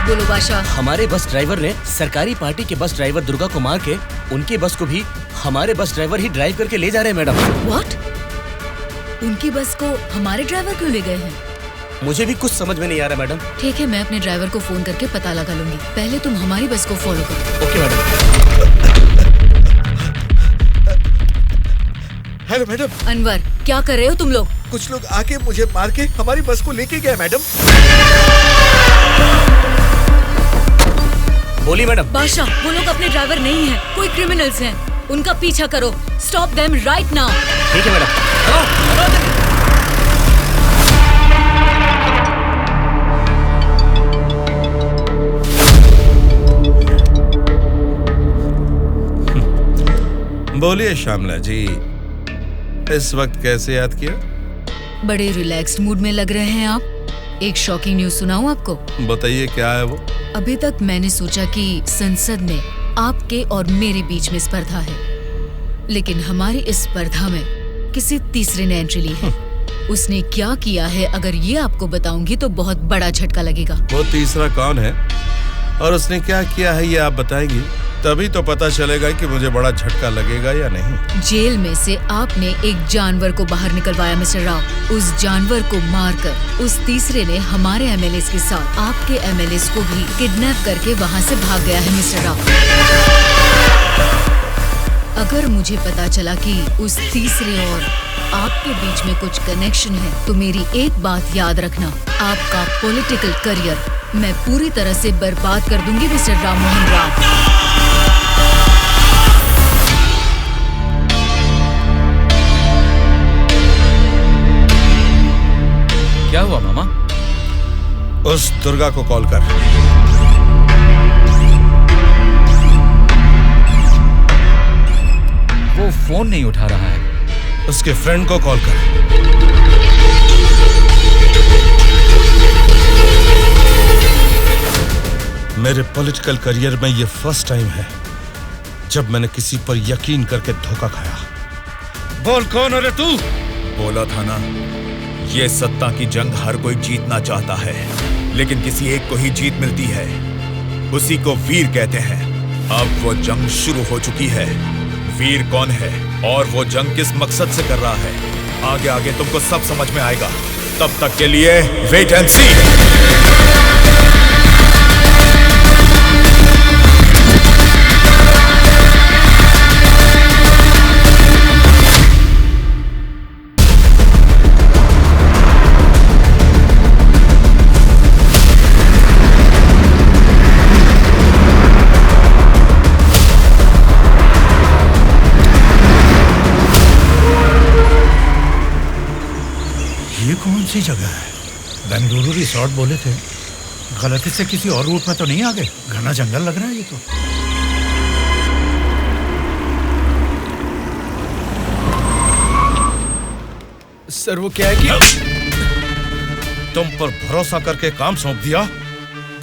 बोलो बादशाह। हमारे बस ड्राइवर ने सरकारी पार्टी के बस ड्राइवर दुर्गा को मार के उनकी बस को भी हमारे बस ड्राइवर ही ड्राइव करके ले जा रहे हैं मैडम। व्हाट? उनकी बस को हमारे ड्राइवर क्यों ले गए हैं? मुझे भी कुछ समझ में नहीं आ रहा मैडम। ठीक है, मैं अपने ड्राइवर को फोन करके पता लगा लूंगी। पहले तुम हमारी बस को फॉलो करो। Okay madam. Hello madam. Anwar, क्या कर रहे हो तुम लोग? कुछ लोग आके मुझे मार के हमारी बस को लेके गए मैडम। बोली मैडम। बादशाह, वो लोग अपने ड्राइवर नहीं हैं, कोई क्रिमिनल्स हैं। उनका पीछा करो। Stop them right now. ठीक है मैडम। बोलिए श्यामला जी, इस वक्त कैसे याद किया? बड़े रिलैक्स्ड मूड में लग रहे हैं आप। एक शॉकिंग न्यूज सुनाऊं आपको? बताइए, क्या है वो? अभी तक मैंने सोचा कि संसद में आपके और मेरे बीच में स्पर्धा है, लेकिन हमारी इस स्पर्धा में किसी तीसरे ने एंट्री ली है। उसने क्या किया है, अगर ये आपको बताऊंगी तो बहुत बड़ा झटका लगेगा। वो तीसरा कौन है और उसने क्या किया है, ये आप बताएंगी, तभी तो पता चलेगा कि मुझे बड़ा झटका लगेगा या नहीं। जेल में से आपने एक जानवर को बाहर निकलवाया मिस्टर राव। उस जानवर को मारकर उस तीसरे ने हमारे एमएलए के साथ आपके एमएलए को भी किडनैप करके वहाँ से भाग गया है मिस्टर राव। अगर मुझे पता चला कि उस तीसरे और आपके बीच में कुछ कनेक्शन है, तो मेरी एक बात याद रखना, आपका पॉलिटिकल करियर मैं पूरी तरह से बर्बाद कर दूंगी मिस्टर राम मोहन राव। क्या हुआ मामा? उस दुर्गा को कॉल कर। वो फोन नहीं उठा रहा है। उसके फ्रेंड को कॉल कर। मेरे पॉलिटिकल करियर में ये फर्स्ट टाइम है जब मैंने किसी पर यकीन करके धोखा खाया। बोल, कौन है तू? बोला था ना, ये सत्ता की जंग हर कोई जीतना चाहता है, लेकिन किसी एक को ही जीत मिलती है, उसी को वीर कहते हैं। अब वो जंग शुरू हो चुकी है। वीर कौन है और वो जंग किस मकसद से कर रहा है, आगे आगे तुमको सब समझ में आएगा। तब तक के लिए वेट एंड सी। कौन सी जगह है? बेंगलुरु रिसोर्ट बोले थे, गलती से किसी और रूट में तो नहीं आ गए? घना जंगल लग रहा है ये तो। सर वो क्या है कि तुम पर भरोसा करके काम सौंप दिया,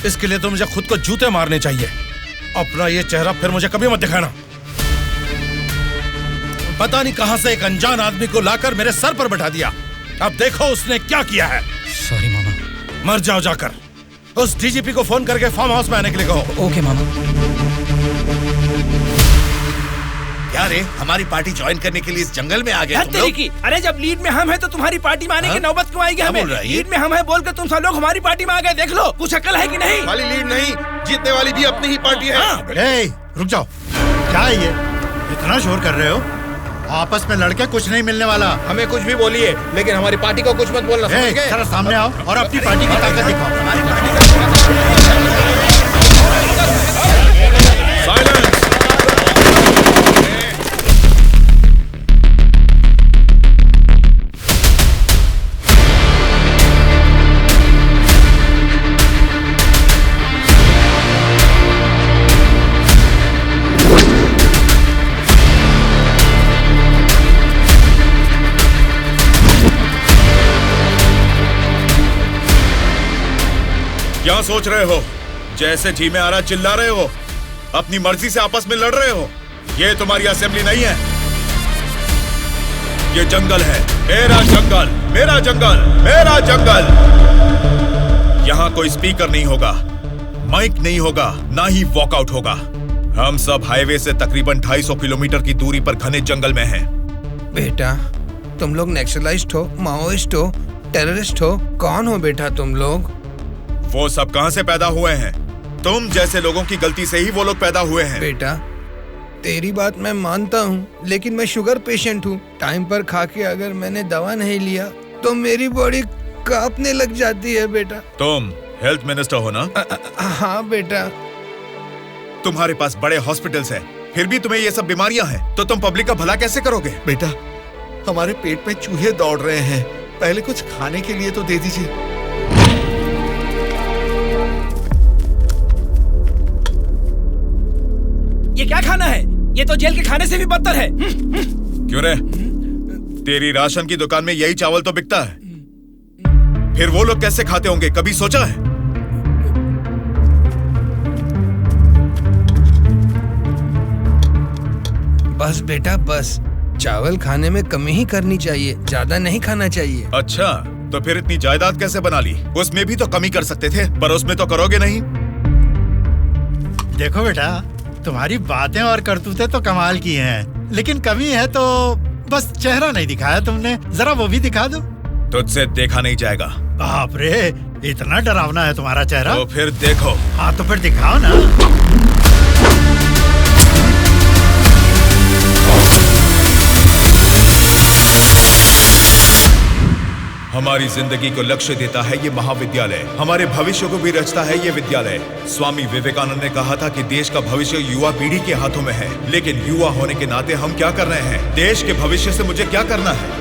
इसके लिए तो मुझे खुद को जूते मारने चाहिए। अपना ये चेहरा फिर मुझे कभी मत दिखाना। पता नहीं कहां से एक अनजान आदमी को लाकर मेरे सर पर बैठा दिया। अब देखो उसने क्या किया है। सॉरी मामा। मर जाओ जाकर। उस डीजीपी को फोन करके फार्म हाउस में आने के लिए कहो। ओके मामा। क्या रे, हमारी पार्टी ज्वाइन करने के लिए इस जंगल में आ गए तुम लोग? अरे जब लीड में हम हैं तो तुम्हारी पार्टी में आने की नौबत क्यों आएगी हमें? लीड में हम हैं बोलकर तुम सब लोग हमारी पार्टी में आ गए। देख लो, कुछ अकल है कि नहीं? वाली लीड नहीं, जीतने वाली भी अपनी ही पार्टी है। ए, रुक जाओ। क्या है ये? इतना शोर कर रहे हो? आपस में लड़के कुछ नहीं मिलने वाला। हमें कुछ भी बोलिए, लेकिन हमारी पार्टी को कुछ मत बोलना। समझ गए? जरा सामने आओ और अपनी पार्टी की ताकत दिखाओ। क्या सोच रहे हो? जैसे टीम में आ रहा चिल्ला रहे हो, अपनी मर्जी से आपस में लड़ रहे हो। ये तुम्हारी असेंबली नहीं है, ये जंगल है। मेरा जंगल, मेरा जंगल, मेरा जंगल। यहाँ कोई स्पीकर नहीं होगा, माइक नहीं होगा, ना ही वॉकआउट होगा। हम सब हाईवे से तकरीबन 250 किलोमीटर की दूरी पर घने जंगल में हैं। बेटा, तुम लोग नेक्सलाइस्ट हो, माओइस्ट हो, टेररिस्ट हो, कौन हो बेटा तुम लोग? वो सब कहां से पैदा हुए हैं? तुम जैसे लोगों की गलती से ही वो लोग पैदा हुए हैं। बेटा, तेरी बात मैं मानता हूँ, लेकिन मैं शुगर पेशेंट हूँ। टाइम पर खा के अगर मैंने दवा नहीं लिया तो मेरी बॉडी कांपने लग जाती है बेटा। तुम हेल्थ मिनिस्टर हो ना? हाँ बेटा। तुम्हारे पास बड़े हॉस्पिटल्स हैं, फिर भी तुम्हें ये सब बीमारियां हैं, तो तुम पब्लिक का भला कैसे करोगे? बेटा, हमारे पेट में चूहे दौड़ रहे हैं, पहले कुछ खाने के लिए तो दे दीजिए। ये क्या खाना है? ये तो जेल के खाने से भी बदतर है। क्यों रे? तेरी राशन की दुकान में यही चावल तो बिकता है, फिर वो लोग कैसे खाते होंगे, कभी सोचा है? बस बेटा बस, चावल खाने में कमी ही करनी चाहिए, ज्यादा नहीं खाना चाहिए। अच्छा, तो फिर इतनी जायदाद कैसे बना ली? उसमें भी तो कमी कर सकते थे, पर उसमें तो करोगे नहीं। देखो बेटा, तुम्हारी बातें और करतूतें तो कमाल की हैं, लेकिन कमी है तो बस चेहरा नहीं दिखाया तुमने। जरा वो भी दिखा दो। तुझसे देखा नहीं जाएगा। बाप रे, इतना डरावना है तुम्हारा चेहरा? तो फिर देखो। हाँ तो फिर दिखाओ ना। हमारी जिंदगी को लक्ष्य देता है ये महाविद्यालय, हमारे भविष्य को भी रचता है ये विद्यालय। स्वामी विवेकानंद ने कहा था कि देश का भविष्य युवा पीढ़ी के हाथों में है, लेकिन युवा होने के नाते हम क्या कर रहे हैं? देश के भविष्य से मुझे क्या करना है,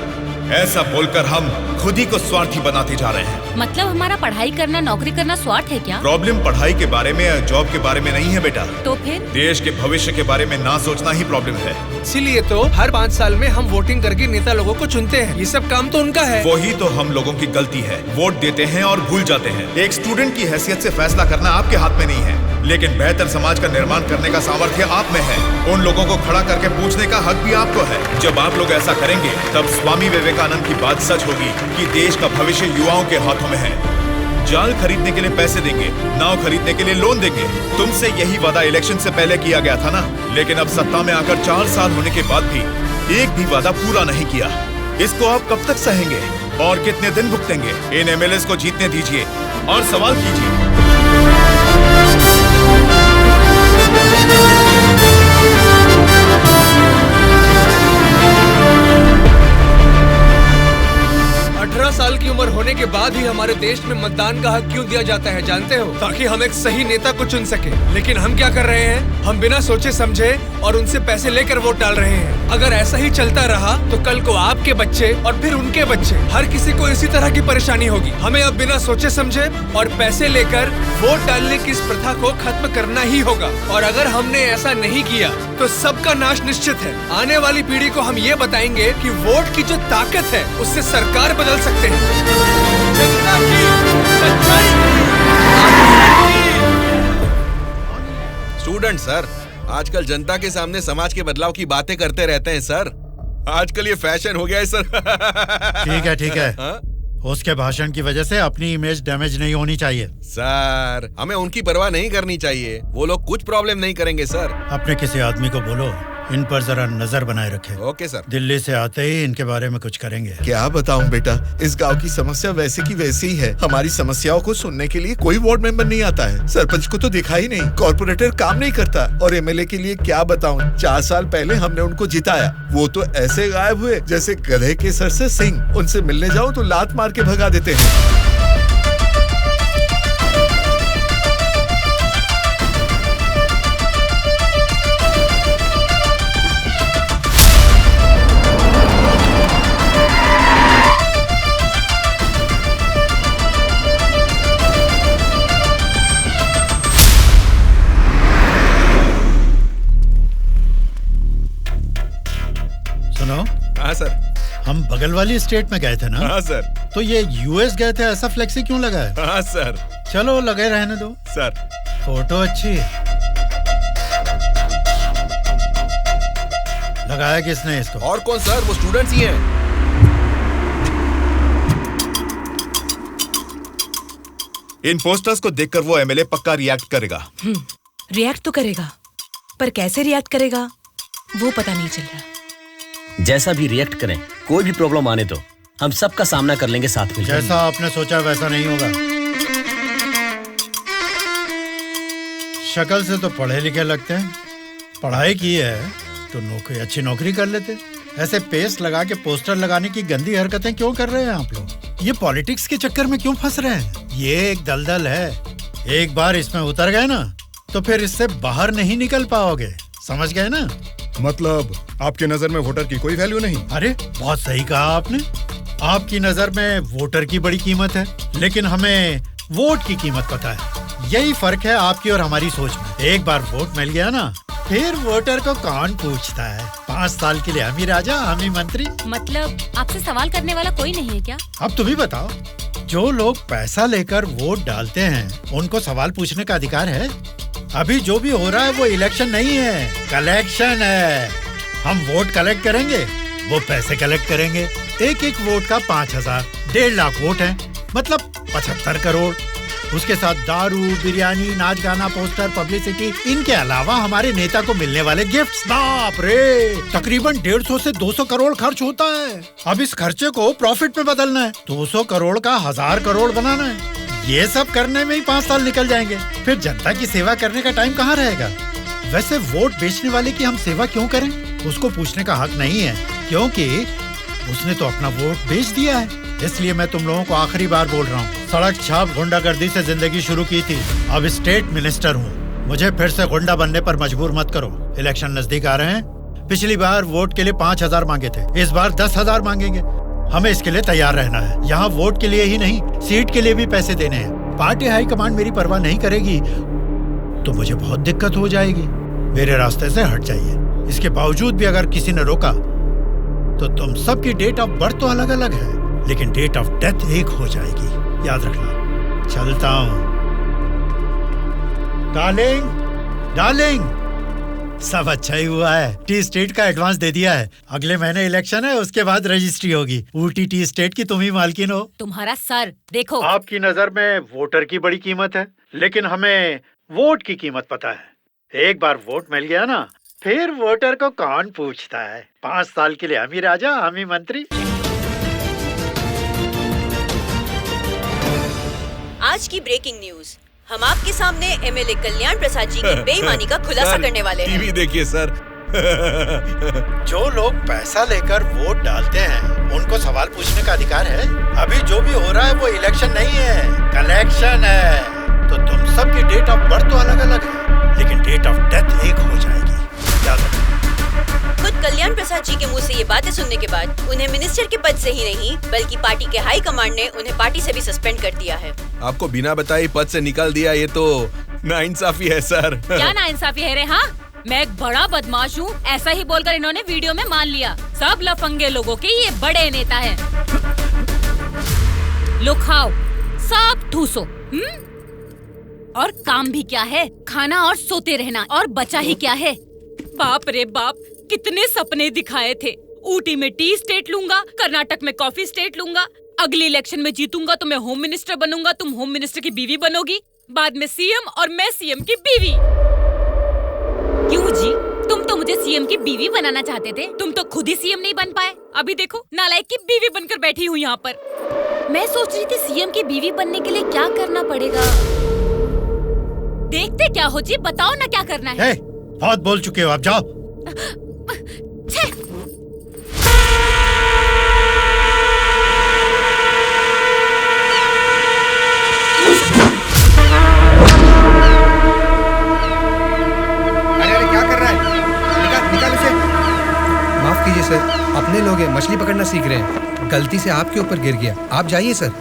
ऐसा बोलकर हम खुद ही को स्वार्थी बनाते जा रहे हैं। मतलब हमारा पढ़ाई करना, नौकरी करना स्वार्थ है क्या? प्रॉब्लम पढ़ाई के बारे में या जॉब के बारे में नहीं है बेटा, तो फिर देश के भविष्य के बारे में ना सोचना ही प्रॉब्लम है। इसीलिए तो हर 5 साल में हम वोटिंग करके नेता लोगों को चुनते हैं। ये सब काम तो उनका है। वही तो हम लोगों की गलती है, वोट देते हैं और भूल जाते हैं। एक स्टूडेंट की हैसियत से फैसला करना आपके हाथ में नहीं है, लेकिन बेहतर समाज का निर्माण करने का सामर्थ्य आप में है। उन लोगों को खड़ा करके पूछने का हक भी आपको है। जब आप लोग ऐसा करेंगे तब स्वामी विवेकानंद की बात सच होगी कि देश का भविष्य युवाओं के हाथों में है। जाल खरीदने के लिए पैसे देंगे, नाव खरीदने के लिए लोन देंगे। तुमसे यही वादा इलेक्शन से पहले किया गया था ना, लेकिन अब सत्ता में आकर 4 साल होने के बाद भी एक भी वादा पूरा नहीं किया। इसको आप कब तक सहेंगे और कितने दिन भुगतेंगे? इन एमएलएस को जीतने दीजिए और सवाल कीजिए। 18 साल की उम्र होने के बाद ही हमारे देश में मतदान का हक क्यों दिया जाता है जानते हो? ताकि हम एक सही नेता को चुन सके। लेकिन हम क्या कर रहे हैं? हम बिना सोचे समझे और उनसे पैसे लेकर वोट डाल रहे हैं। अगर ऐसा ही चलता रहा तो कल को आपके बच्चे और फिर उनके बच्चे, हर किसी को इसी तरह की परेशानी होगी। हमें अब बिना सोचे समझे और पैसे लेकर वोट डालने की इस प्रथा को खत्म करना ही होगा। और अगर हमने ऐसा नहीं किया तो सबका नाश निश्चित है। आने वाली पीढ़ी को हम ये बताएंगे कि वोट की जो ताकत है उससे सरकार बदल सकते हैं। जनता की सच्चाई। स्टूडेंट सर, आजकल जनता के सामने समाज के बदलाव की बातें करते रहते हैं सर। आजकल ये फैशन हो गया है सर। ठीक है। हाँ? उसके भाषण की वजह से अपनी इमेज डैमेज नहीं होनी चाहिए। सर, हमें उनकी परवाह नहीं करनी चाहिए। वो लोग कुछ प्रॉब्लम नहीं करेंगे सर। अपने किसी आदमी को बोलो इन पर जरा नजर बनाए रखे। Okay sir. दिल्ली से आते ही इनके बारे में कुछ करेंगे। क्या बताऊं बेटा, इस गांव की समस्या वैसे की वैसी ही है। हमारी समस्याओं को सुनने के लिए कोई वार्ड मेंबर नहीं आता है। सरपंच को तो देखा ही नहीं, कॉर्पोरेटर काम नहीं करता, और एमएलए के लिए क्या बताऊं, 4 साल पहले हमने उनको जिताया, वो तो ऐसे गायब हुए जैसे गधे के सर से सिंह। उनसे मिलने जाओ तो लात मार के भगा देते हैं। हाँ सर। हम बगल वाली स्टेट में गए थे ना? हाँ सर। तो ये यूएस गए थे, ऐसा फ्लेक्सी क्यों लगा है? हाँ सर। चलो लगे रहने दो सर। फोटो अच्छी है। लगाया किसने इसको? और कौन सर, वो स्टूडेंट्स ही हैं। इन पोस्टर्स को देखकर वो एमएलए पक्का रिएक्ट करेगा। रिएक्ट तो करेगा, पर कैसे रिएक्ट करेगा वो पता नहीं चल रहा। जैसा भी रिएक्ट करें, कोई भी प्रॉब्लम आने तो हम सबका सामना कर लेंगे साथ में। जैसा आपने सोचा वैसा नहीं होगा। शक्ल से तो पढ़े लिखे लगते हैं, पढ़ाई की है तो नौकरी, अच्छी नौकरी कर लेते। ऐसे पेस्ट लगा के पोस्टर लगाने की गंदी हरकतें क्यों कर रहे हैं आप लोग? ये पॉलिटिक्स के चक्कर में क्यों फंस रहे हैं? ये एक दलदल है, एक बार इसमें उतर गए ना तो फिर इससे बाहर नहीं निकल पाओगे। समझ गए ना? मतलब आपकी नजर में वोटर की कोई वैल्यू नहीं? अरे बहुत सही कहा आपने। आपकी नजर में वोटर की बड़ी कीमत है, लेकिन हमें वोट की कीमत पता है। यही फर्क है आपकी और हमारी सोच में। एक बार वोट मिल गया ना, फिर वोटर को कौन पूछता है? 5 साल के लिए हम ही राजा, हम ही मंत्री। मतलब आपसे सवाल करने वाला कोई नहीं है क्या? अब तुम ही बताओ, जो लोग पैसा लेकर वोट डालते हैं उनको सवाल पूछने का अधिकार है? अभी जो भी हो रहा है वो इलेक्शन नहीं है, कलेक्शन है। हम वोट कलेक्ट करेंगे, वो पैसे कलेक्ट करेंगे। एक एक वोट का 5,000, 1.5 लाख वोट हैं, मतलब 75 करोड़। उसके साथ दारू, बिरयानी, नाच गाना, पोस्टर, पब्लिसिटी, इनके अलावा हमारे नेता को मिलने वाले गिफ्ट्स। बाप रे, तकरीबन 150 से 200 करोड़ खर्च होता है। अब इस खर्चे को प्रॉफिट में बदलना है, 200 करोड़ का 1000 करोड़ बनाना है। ये सब करने में ही 5 साल निकल जाएंगे। फिर जनता की सेवा करने का टाइम कहाँ रहेगा? वैसे वोट बेचने वाले की हम सेवा क्यों करें? उसको पूछने का हक नहीं है, क्योंकि उसने तो अपना वोट बेच दिया है। इसलिए मैं तुम लोगों को आखिरी बार बोल रहा हूँ, सड़क छाप गुंडागर्दी से जिंदगी शुरू की थी, अब स्टेट मिनिस्टर हूँ। मुझे फिर से गुंडा बनने पर मजबूर मत करो। इलेक्शन नजदीक आ रहे हैं। पिछली बार वोट के लिए 5,000 मांगे थे, इस बार 10,000 मांगेंगे। हमें इसके लिए तैयार रहना है। यहाँ वोट के लिए ही नहीं, सीट के लिए भी पैसे देने हैं। पार्टी हाईकमांड मेरी परवाह नहीं करेगी तो मुझे बहुत दिक्कत हो जाएगी। मेरे रास्ते से हट जाइए। इसके बावजूद भी अगर किसी ने रोका तो तुम सबकी डेट ऑफ बर्थ तो अलग अलग है, लेकिन डेट ऑफ डेथ एक हो जाएगी, याद रखना। चलता हूँ। डार्लिंग, सब अच्छा ही हुआ है। टी स्टेट का एडवांस दे दिया है। अगले महीने इलेक्शन है, उसके बाद रजिस्ट्री होगी। ऊटी टी स्टेट की तुम ही मालकिन हो। तुम्हारा सर देखो। आपकी नजर में वोटर की बड़ी कीमत है, लेकिन हमें वोट की कीमत पता है। एक बार वोट मिल गया ना, फिर वोटर को कौन पूछता है? 5 साल के लिए हम ही राजा, हम ही मंत्री। आज की ब्रेकिंग न्यूज, हम आपके सामने एमएलए कल्याण प्रसाद जी की बेईमानी का खुलासा करने वाले हैं। टीवी देखिए सर, जो लोग पैसा लेकर वोट डालते हैं उनको सवाल पूछने का अधिकार है। अभी जो भी हो रहा है वो इलेक्शन नहीं है, कलेक्शन है। तो तुम सबकी डेट ऑफ बर्थ तो अलग अलग है, लेकिन डेट ऑफ डेथ एक हो जाएगी। याद रखो। खुद कल्याण प्रसाद जी के मुंह से ये बातें सुनने के बाद उन्हें मिनिस्टर के पद से ही नहीं बल्कि पार्टी के हाई कमांड ने उन्हें पार्टी से भी सस्पेंड कर दिया है। आपको बिना बताए पद से निकाल दिया, ये तो नाइंसाफी है सर। क्या नाइंसाफी है रे? हाँ, मैं एक बड़ा बदमाश हूँ, ऐसा ही बोलकर इन्होंने वीडियो में मान लिया। सब लफंगे लोगों के ये बड़े नेता हैं। लो खाओ, सब ठूसो। और काम भी क्या है? खाना और सोते रहना, और बचा ही क्या है? बाप रे बाप, कितने सपने दिखाए थे। ऊटी में टी स्टेट लूंगा, कर्नाटक में कॉफी स्टेट लूंगा, अगले इलेक्शन में जीतूंगा तो मैं होम मिनिस्टर बनूंगा, तुम होम मिनिस्टर की बीवी बनोगी, बाद में सीएम और मैं सीएम की बीवी। क्यों जी, तुम तो मुझे सीएम की बीवी बनाना चाहते थे, तुम तो खुद ही सीएम नहीं बन पाए। अभी देखो, नालायक की बीवी बनकर बैठी हूँ यहाँ पर। मैं सोच रही थी सीएम की बीवी बनने के लिए क्या करना पड़ेगा। देखते क्या हो जी, बताओ ना क्या करना है। बहुत बोल चुके हो, आप जाओ। माफ कीजिए सर, अपने लोग हैं, मछली पकड़ना सीख रहे हैं, गलती से आपके ऊपर गिर गया। आप जाइए सर।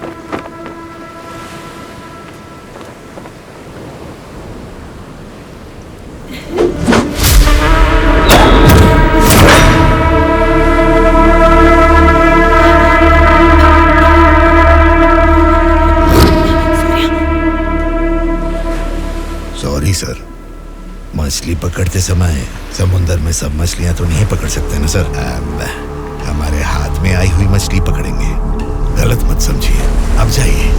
सॉरी सर, मछली पकड़ते समय समुंदर में सब मछलियां तो नहीं पकड़ सकते ना सर। हमारे हाथ में आई हुई मछली पकड़ेंगे, गलत मत समझिए। अब जाइए।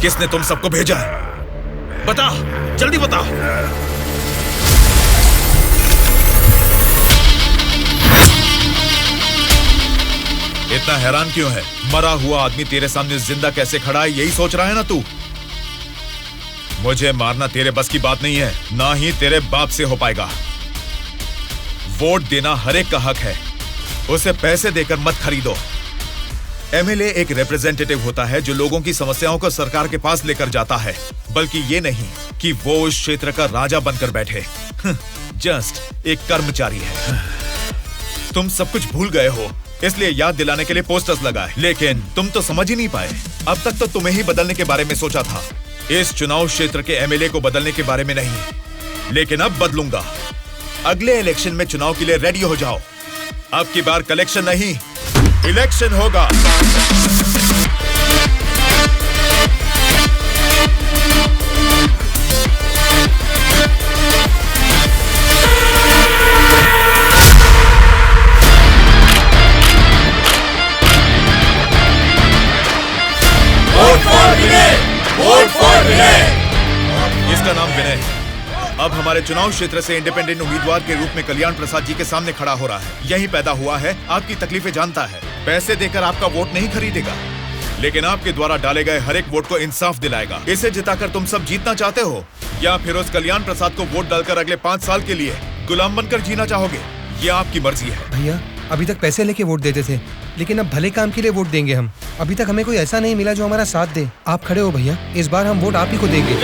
किसने तुम सबको भेजा है? बता, जल्दी बता। इतना हैरान क्यों है? मरा हुआ आदमी तेरे सामने जिंदा कैसे खड़ा है, यही सोच रहा है ना तू? मुझे मारना तेरे बस की बात नहीं है, ना ही तेरे बाप से हो पाएगा। वोट देना हर एक का हक है, उसे पैसे देकर मत खरीदो। एमएलए एक रिप्रेजेंटेटिव होता है जो लोगों की समस्याओं को सरकार के पास लेकर जाता है, बल्कि ये नहीं कि वो उस क्षेत्र का राजा बनकर बैठे। जस्ट एक कर्मचारी है। तुम सब कुछ भूल गए हो, इसलिए याद दिलाने के लिए पोस्टर्स लगाए, लेकिन तुम तो समझ ही नहीं पाए। अब तक तो तुम्हें ही बदलने के बारे में सोचा था, इस चुनाव क्षेत्र के एमएलए को बदलने के बारे में नहीं। लेकिन अब बदलूंगा। अगले इलेक्शन में चुनाव के लिए रेडी हो जाओ। अब की बार कलेक्शन नहीं, इलेक्शन होगा। इसका नाम विनय है। अब हमारे चुनाव क्षेत्र से इंडिपेंडेंट उम्मीदवार के रूप में कल्याण प्रसाद जी के सामने खड़ा हो रहा है। यही पैदा हुआ है, आपकी तकलीफें जानता है। पैसे देकर आपका वोट नहीं खरीदेगा, लेकिन आपके द्वारा डाले गए हर एक वोट को इंसाफ दिलाएगा। इसे जिताकर तुम सब जीतना चाहते हो, या फिर उस कल्याण प्रसाद को वोट डालकर अगले 5 साल के लिए गुलाम बनकर जीना चाहोगे? ये आपकी मर्जी है। भैया अभी तक पैसे लेके वोट देते थे, लेकिन अब भले काम के लिए वोट देंगे हम। अभी तक हमें कोई ऐसा नहीं मिला जो हमारा साथ दे। आप खड़े हो भैया, इस बार हम वोट आप ही को देंगे।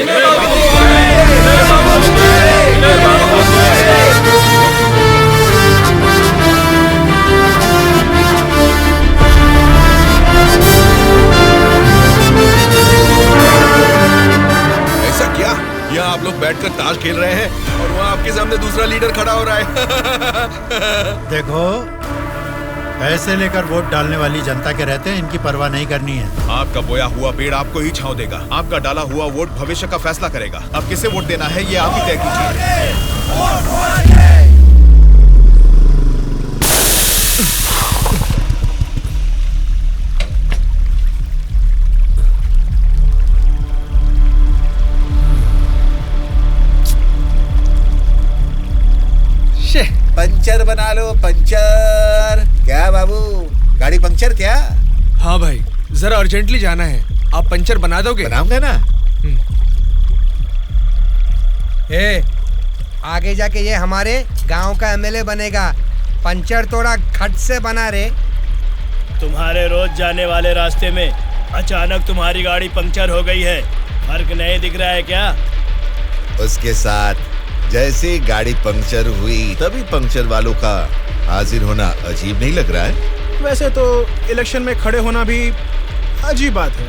ऐसा क्या? यहाँ आप लोग बैठकर ताश खेल रहे हैं और वहाँ आपके सामने दूसरा लीडर खड़ा हो रहा है। देखो, पैसे लेकर वोट डालने वाली जनता के रहते हैं, इनकी परवाह नहीं करनी है। आपका बोया हुआ पेड़ आपको ही छांव देगा। आपका डाला हुआ वोट भविष्य का फैसला करेगा। अब किसे वोट देना है, ये आप ही तय कीजिए। पंचर बना लो, पंचर। क्या बाबू, गाड़ी पंचर क्या? हाँ भाई, जरा अर्जेंटली जाना है। आप पंचर बना दोगे? बनाऊंगा ना। आगे जाके ये हमारे गांव का एमएलए बनेगा। पंचर थोड़ा खट से बना रे। तुम्हारे रोज जाने वाले रास्ते में अचानक तुम्हारी गाड़ी पंक्चर हो गई है, फर्क नहीं दिख रहा है क्या? उसके साथ जैसे ही गाड़ी पंक्चर हुई तभी पंक्चर वालों का हाजिर होना अजीब नहीं लग रहा है? वैसे तो इलेक्शन में खड़े होना भी अजीब बात है।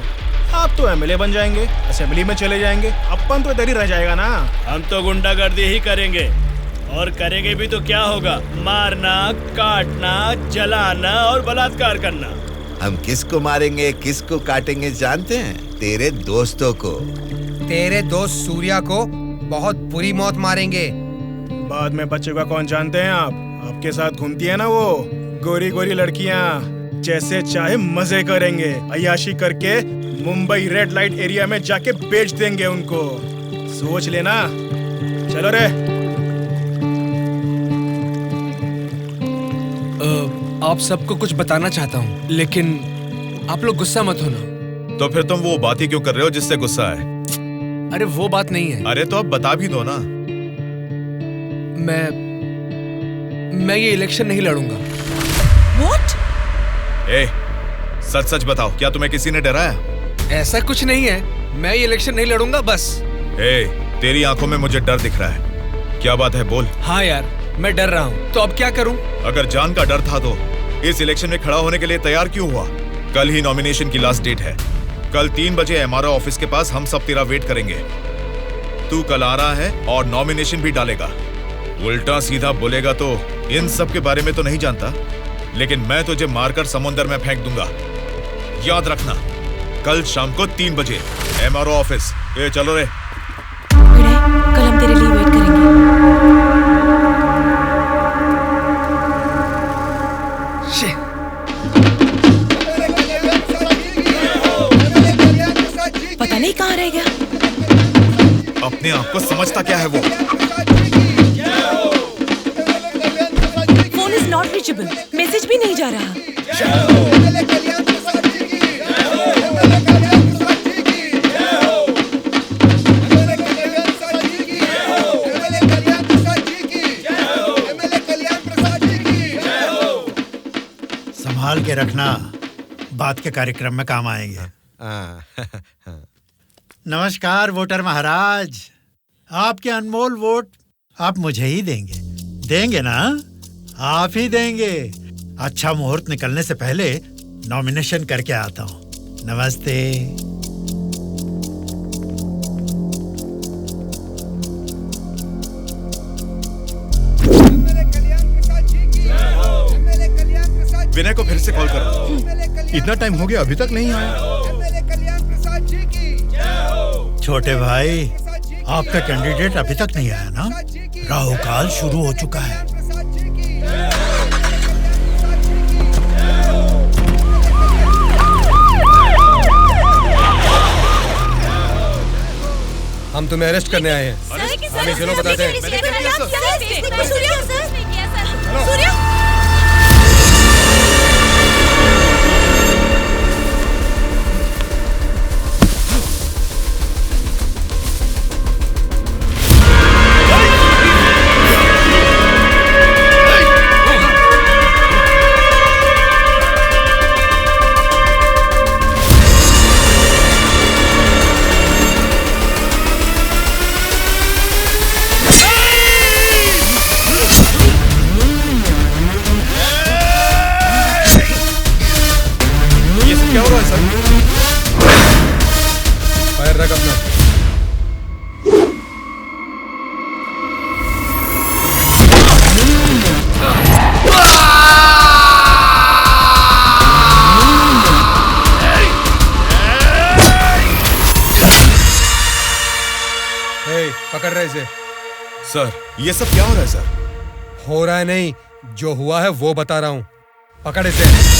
आप तो एमएलए बन जाएंगे, असेंबली में चले जाएंगे, अपन तो इधर ही रह जाएगा ना। हम तो गुंडागर्दी ही करेंगे, और करेंगे भी तो क्या होगा? मारना, काटना, जलाना और बलात्कार करना। हम किसको मारेंगे, किसको काटेंगे जानते हैं? तेरे दोस्तों को। तेरे दोस्त सूर्या को बहुत बुरी मौत मारेंगे। बाद में बच्चे का कौन जानते हैं आप? आपके साथ घूमती है ना वो गोरी गोरी लड़कियां, जैसे चाहे मजे करेंगे। अय्याशी करके मुंबई रेड लाइट एरिया में जाके बेच देंगे उनको। सोच लेना। चलो रे। आप सबको कुछ बताना चाहता हूँ, लेकिन आप लोग गुस्सा मत होना। तो फिर तुम वो बात ही क्यों कर रहे हो जिससे गुस्सा है? अरे वो बात नहीं है। अरे तो अब बता भी दो ना। मैं ये इलेक्शन नहीं लड़ूंगा। What? सच सच बताओ, क्या तुम्हें किसी ने डराया? ऐसा कुछ नहीं है, मैं ये इलेक्शन नहीं लड़ूंगा बस। तेरी आंखों में मुझे डर दिख रहा है। क्या बात है, बोल। हाँ यार, मैं डर रहा हूँ, तो अब क्या करूँ? अगर जान का डर था तो इस इलेक्शन में खड़ा होने के लिए तैयार क्यों हुआ? कल ही नॉमिनेशन की लास्ट डेट है। कल 3 बजे एमआरओ ऑफिस के पास हम सब तेरा वेट करेंगे। तू कल आ रहा है और नॉमिनेशन भी डालेगा। उल्टा सीधा बोलेगा तो इन सब के बारे में तो नहीं जानता, लेकिन मैं तुझे मारकर समुंदर में फेंक दूंगा। याद रखना, कल शाम को 3 बजे एमआरओ ऑफिस। चलो रे। कल हम तेरे लिए वेट करेंगे। पता नहीं कहाँ रह गया। अपने आप को समझता क्या है वो? Phone is not reachable, message भी नहीं जा रहा। संभाल के रखना, बात के कार्यक्रम में काम आएंगे। नमस्कार वोटर महाराज, आपके अनमोल वोट आप मुझे ही देंगे। देंगे ना? आप ही देंगे। अच्छा मुहूर्त निकलने से पहले नॉमिनेशन करके आता हूँ। नमस्ते। विनय को फिर से कॉल करो। इतना टाइम हो गया अभी तक नहीं आया। कल्याण प्रसाद जी की। छोटे भाई, आपका कैंडिडेट अभी तक नहीं आया ना? राहु काल शुरू हो चुका है। हम तुम्हें अरेस्ट करने आए हैं। हमें चलो बताते हैं। क्या हो रहा है सर? फायर रख अपना। पकड़ रहे इसे। सर, ये सब क्या हो रहा है सर? हो रहा है नहीं, जो हुआ है वो बता रहा हूं। पकड़ इसे।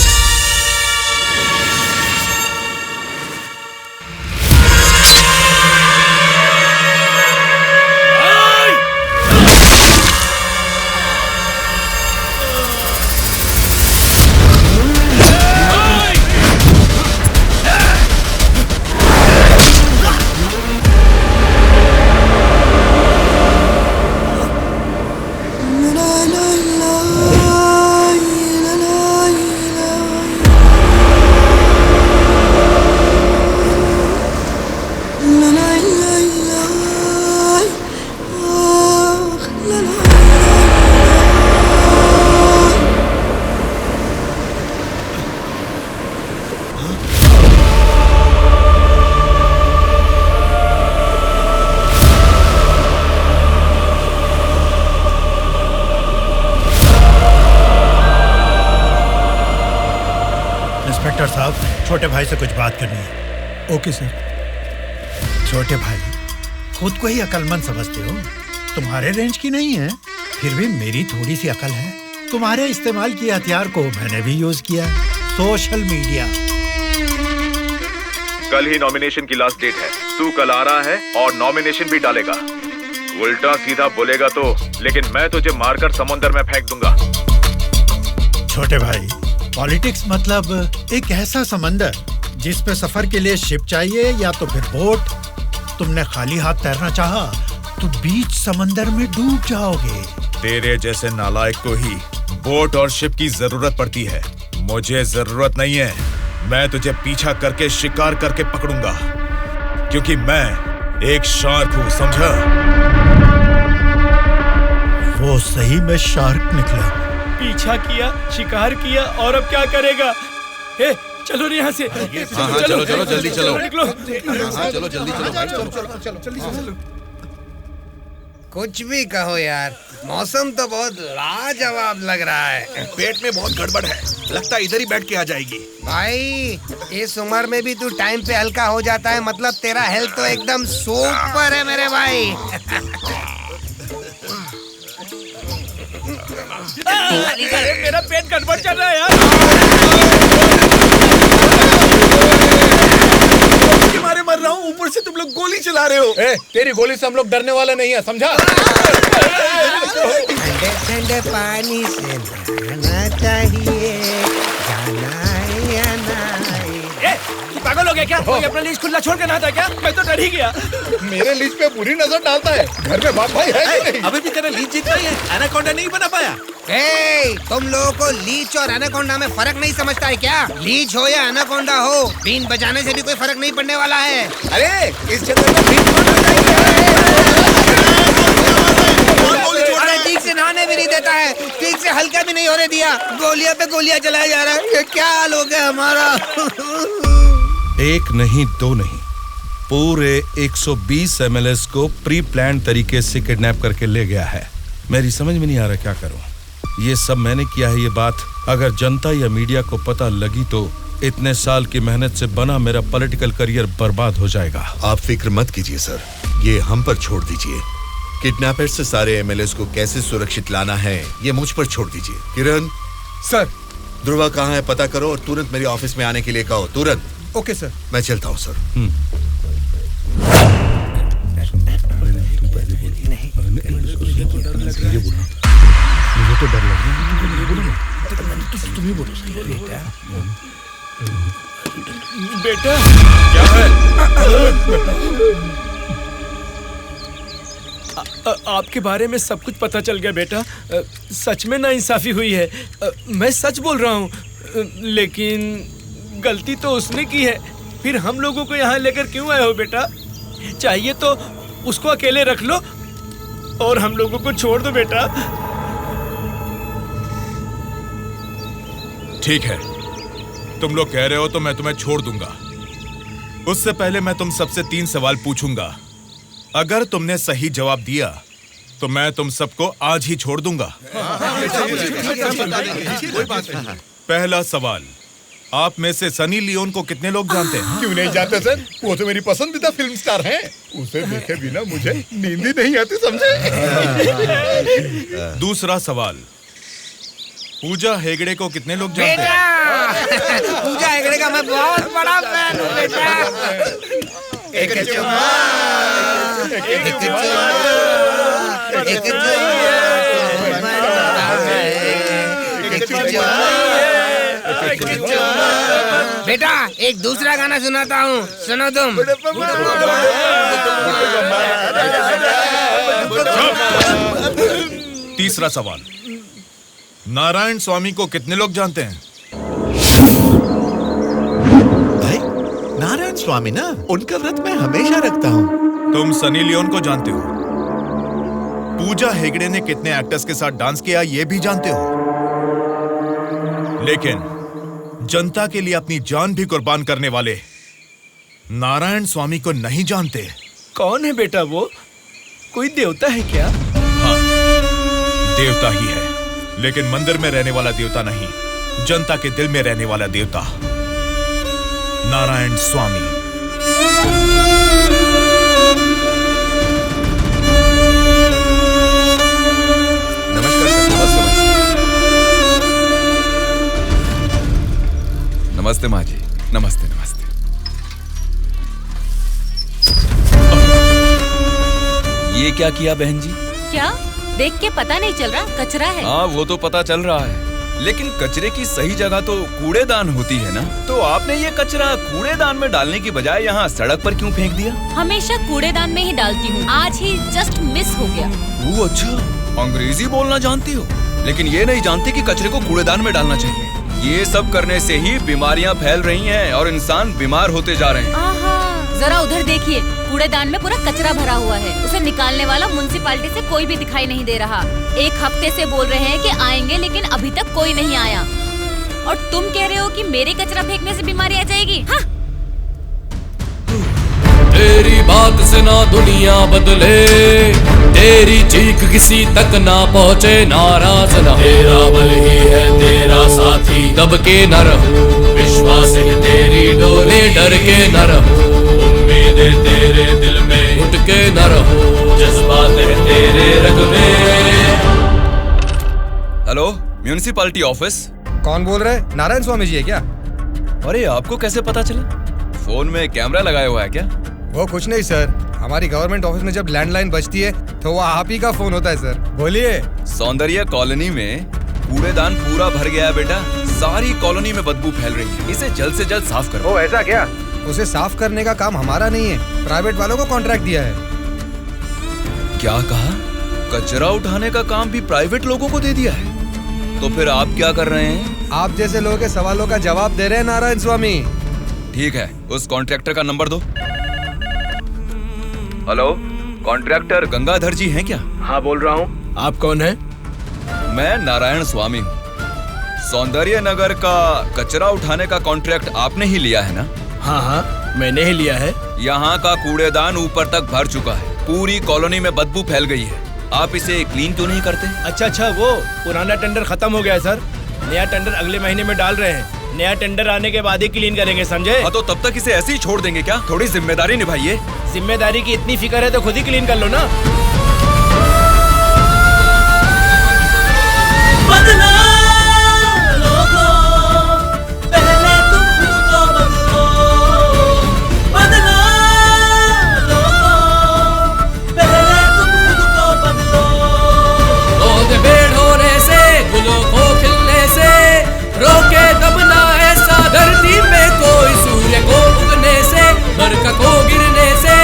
इंस्पेक्टर साहब, छोटे भाई से कुछ बात करनी है। Okay sir. छोटे भाई, खुद को ही अकलमंद समझते हो, तुम्हारे रेंज की नहीं है, फिर भी मेरी थोड़ी सी अकल है। तुम्हारे इस्तेमाल किए हथियार को मैंने भी यूज किया, सोशल मीडिया। कल ही नॉमिनेशन की लास्ट डेट है। तू कल आ रहा है और नॉमिनेशन भी डालेगा। उल्टा सीधा बोलेगा तो, लेकिन मैं तुझे मारकर समुद्र में फेंक दूंगा। छोटे भाई, पॉलिटिक्स मतलब एक ऐसा समंदर जिसपे सफर के लिए शिप चाहिए या तो फिर बोट। तुमने खाली हाथ तैरना चाहा तो बीच समंदर में डूब जाओगे। तेरे जैसे नालायक को ही बोट और शिप की जरूरत पड़ती है। मुझे जरूरत नहीं है। मैं तुझे पीछा करके शिकार करके पकड़ूंगा, क्योंकि मैं एक शार्क हूँ, समझा? वो सही में शार्क निकला। पीछा किया, शिकार किया, और अब क्या करेगा? हे, चलो यहाँ से। हाँ, चलो चलो जल्दी चलो। निकलो। हाँ, चलो जल्दी चलो। कुछ भी कहो यार, मौसम तो बहुत लाजवाब लग रहा है। पेट में बहुत गड़बड़ है, लगता है इधर ही बैठ के आ जाएगी। भाई, इस उम्र में भी तू टाइम पे हल्का हो जाता है, मतलब तेरा हेल्थ तो एकदम सुपर है मेरे भाई। मेरा पेट गड़बड़ चल रहा है यार। मारे मर रहा हूँ, ऊपर से तुम लोग गोली चला रहे हो। तेरी गोली से हम लोग डरने वाले नहीं है, समझा? ठंडे ठंडे पानी से नहाना चाहिए, जाना है या नहीं? तू पागल हो गया क्या? कोई अपना लीज खुला छोड़ के नहाता है क्या? मैं तो डर ही गया। मेरे लीज पे बुरी नजर डालता है। घर में बाप भाई है कि नहीं? अभी भी तेरा लीज जीतना ही है, एनाकोंडा नहीं बना पाया। तुम लोगों को लीच और एनाकोंडा में फर्क नहीं समझता है क्या? लीच हो या एनाकोंडा हो, बीन बजाने से भी कोई फर्क नहीं पड़ने वाला है। अरे इस जंगल में बीन अरे ठीक से नहाने भी नहीं देता है, ठीक से हल्का भी नहीं होने दिया, गोलियां पे गोलियां चलाया जा रहा है। ये क्या हाल हो गया हमारा? एक नहीं, दो नहीं, पूरे 120 एमएलएस को प्री प्लान तरीके से किडनैप करके ले गया है। मेरी समझ में नहीं आ रहा क्या करूं। ये सब मैंने किया है। ये बात अगर जनता या मीडिया को पता लगी तो इतने साल की मेहनत से बना मेरा पॉलिटिकल करियर बर्बाद हो जाएगा। आप फिक्र मत कीजिए सर, ये हम पर छोड़ दीजिए। किडनैपर्स से सारे एमएलएस को कैसे सुरक्षित लाना है ये मुझ पर छोड़ दीजिए। किरण सर, ध्रुवा कहाँ है पता करो और तुरंत मेरे ऑफिस में आने के लिए कहो, तुरंत। Okay sir. मैं चलता हूँ सर। मुझे तो डर लग रहा है। तुम्हें बोलो बेटा क्या है? आपके बारे में सब कुछ पता चल गया बेटा। सच में नाइंसाफी हुई है। मैं सच बोल रहा हूँ, लेकिन गलती तो उसने की है। फिर हम लोगों को यहाँ लेकर क्यों आए हो बेटा? चाहिए तो उसको अकेले रख लो और हम लोगों को छोड़ दो बेटा। ठीक है, तुम लोग कह रहे हो तो मैं तुम्हें छोड़ दूंगा। उससे पहले मैं तुम सबसे 3 सवाल पूछूंगा। अगर तुमने सही जवाब दिया तो मैं तुम सबको आज ही छोड़ दूंगा। पहला सवाल, आप में से सनी लियोन को कितने लोग जानते हैं? क्यों नहीं जानते सर, वो तो मेरी पसंदीदा फिल्म स्टार हैं। उसे देखे बिना मुझे नींद ही नहीं आती, समझे? दूसरा सवाल, पूजा हेगड़े को कितने लोग जानते हैं? पूजा हेगड़े का मैं बहुत बड़ा फैन हूँ बेटा। एक चुम्मा, एक चुम्मा, एक चुम्मा। बेटा एक दूसरा गाना सुनाता हूँ, सुनो तुम। तीसरा सवाल, नारायण स्वामी को कितने लोग जानते हैं? भाई नारायण स्वामी ना, उनका व्रत मैं हमेशा रखता हूँ। तुम सनी लियोन को जानते हो? पूजा हेगड़े ने कितने एक्टर्स के साथ डांस किया ये भी जानते हो? लेकिन जनता के लिए अपनी जान भी कुर्बान करने वाले नारायण स्वामी को नहीं जानते। कौन है बेटा वो? कोई देवता है क्या? हाँ, देवता ही है, लेकिन मंदिर में रहने वाला देवता नहीं, जनता के दिल में रहने वाला देवता, नारायण स्वामी। नमस्ते माँ जी। नमस्ते नमस्ते। ये क्या किया बहन जी? क्या देख के पता नहीं चल रहा? कचरा है। हाँ वो तो पता चल रहा है, लेकिन कचरे की सही जगह तो कूड़ेदान होती है ना। तो आपने ये कचरा कूड़ेदान में डालने की बजाय यहाँ सड़क पर क्यों फेंक दिया? हमेशा कूड़ेदान में ही डालती हूँ, आज ही जस्ट मिस हो गया। वो अच्छा, अंग्रेजी बोलना जानती हो, लेकिन ये नहीं जानती कि कचरे को कूड़ेदान में डालना चाहिए। ये सब करने से ही बीमारियां फैल रही हैं और इंसान बीमार होते जा रहे हैं। जरा उधर देखिए, कूड़ेदान में पूरा कचरा भरा हुआ है। उसे निकालने वाला म्युनिसिपैलिटी से कोई भी दिखाई नहीं दे रहा। 1 हफ्ते से बोल रहे हैं कि आएंगे, लेकिन अभी तक कोई नहीं आया। और तुम कह रहे हो कि मेरे कचरा फेंकने से बीमारी आ जाएगी? हाँ? तेरी बात से ना दुनिया बदले, तेरी चीख किसी तक ना पहुँचे, नाराज न तेरा बल ही है तेरा साथी, दब के न रहो, विश्वास है तेरी डोले, डर के न रहो, उम्मीदें तेरे दिल में उठ के न रहो, जज्बात है तेरे रग में। Hello, municipality office. कौन बोल रहे? नारायण स्वामी जी है क्या? अरे आपको कैसे पता चला? फोन में कैमरा लगाया हुआ है क्या? वो कुछ नहीं सर, हमारी गवर्नमेंट ऑफिस में जब लैंडलाइन बजती है तो वो आप ही का फोन होता है सर। बोलिए। सौंदर्य कॉलोनी में कूड़ेदान पूरा भर गया है बेटा, सारी कॉलोनी में बदबू फैल रही है, इसे जल्द से जल्द साफ करो। ओ ऐसा क्या? उसे साफ करने का काम हमारा नहीं है, प्राइवेट वालों को कॉन्ट्रैक्ट दिया है। क्या कहा? कचरा उठाने का काम भी प्राइवेट लोगों को दे दिया है? तो फिर आप क्या कर रहे हैं? आप जैसे लोगों के सवालों का जवाब दे रहे हैं नारायण स्वामी। ठीक है, उस कॉन्ट्रैक्टर का नंबर दो। हेलो, कॉन्ट्रैक्टर गंगाधर जी हैं क्या? हाँ बोल रहा हूँ। आप कौन है? मैं नारायण स्वामी हूँ। सौंदर्य नगर का कचरा उठाने का कॉन्ट्रैक्ट आपने ही लिया है ना? हाँ हाँ मैंने ही लिया है। यहाँ का कूड़ेदान ऊपर तक भर चुका है, पूरी कॉलोनी में बदबू फैल गई है। आप इसे क्लीन क्यों नहीं करते? अच्छा, वो पुराना टेंडर खत्म हो गया है सर। नया टेंडर अगले महीने में डाल रहे हैं। नया टेंडर आने के बाद ही क्लीन करेंगे, समझे? हाँ, तो तब तक इसे ऐसे ही छोड़ देंगे क्या? थोड़ी जिम्मेदारी निभाइए। जिम्मेदारी की इतनी फिक्र है तो खुद ही क्लीन कर लो ना। रोके दबना ऐसा धरती में कोई, सूर्य को उगने से, बरखा को गिरने से,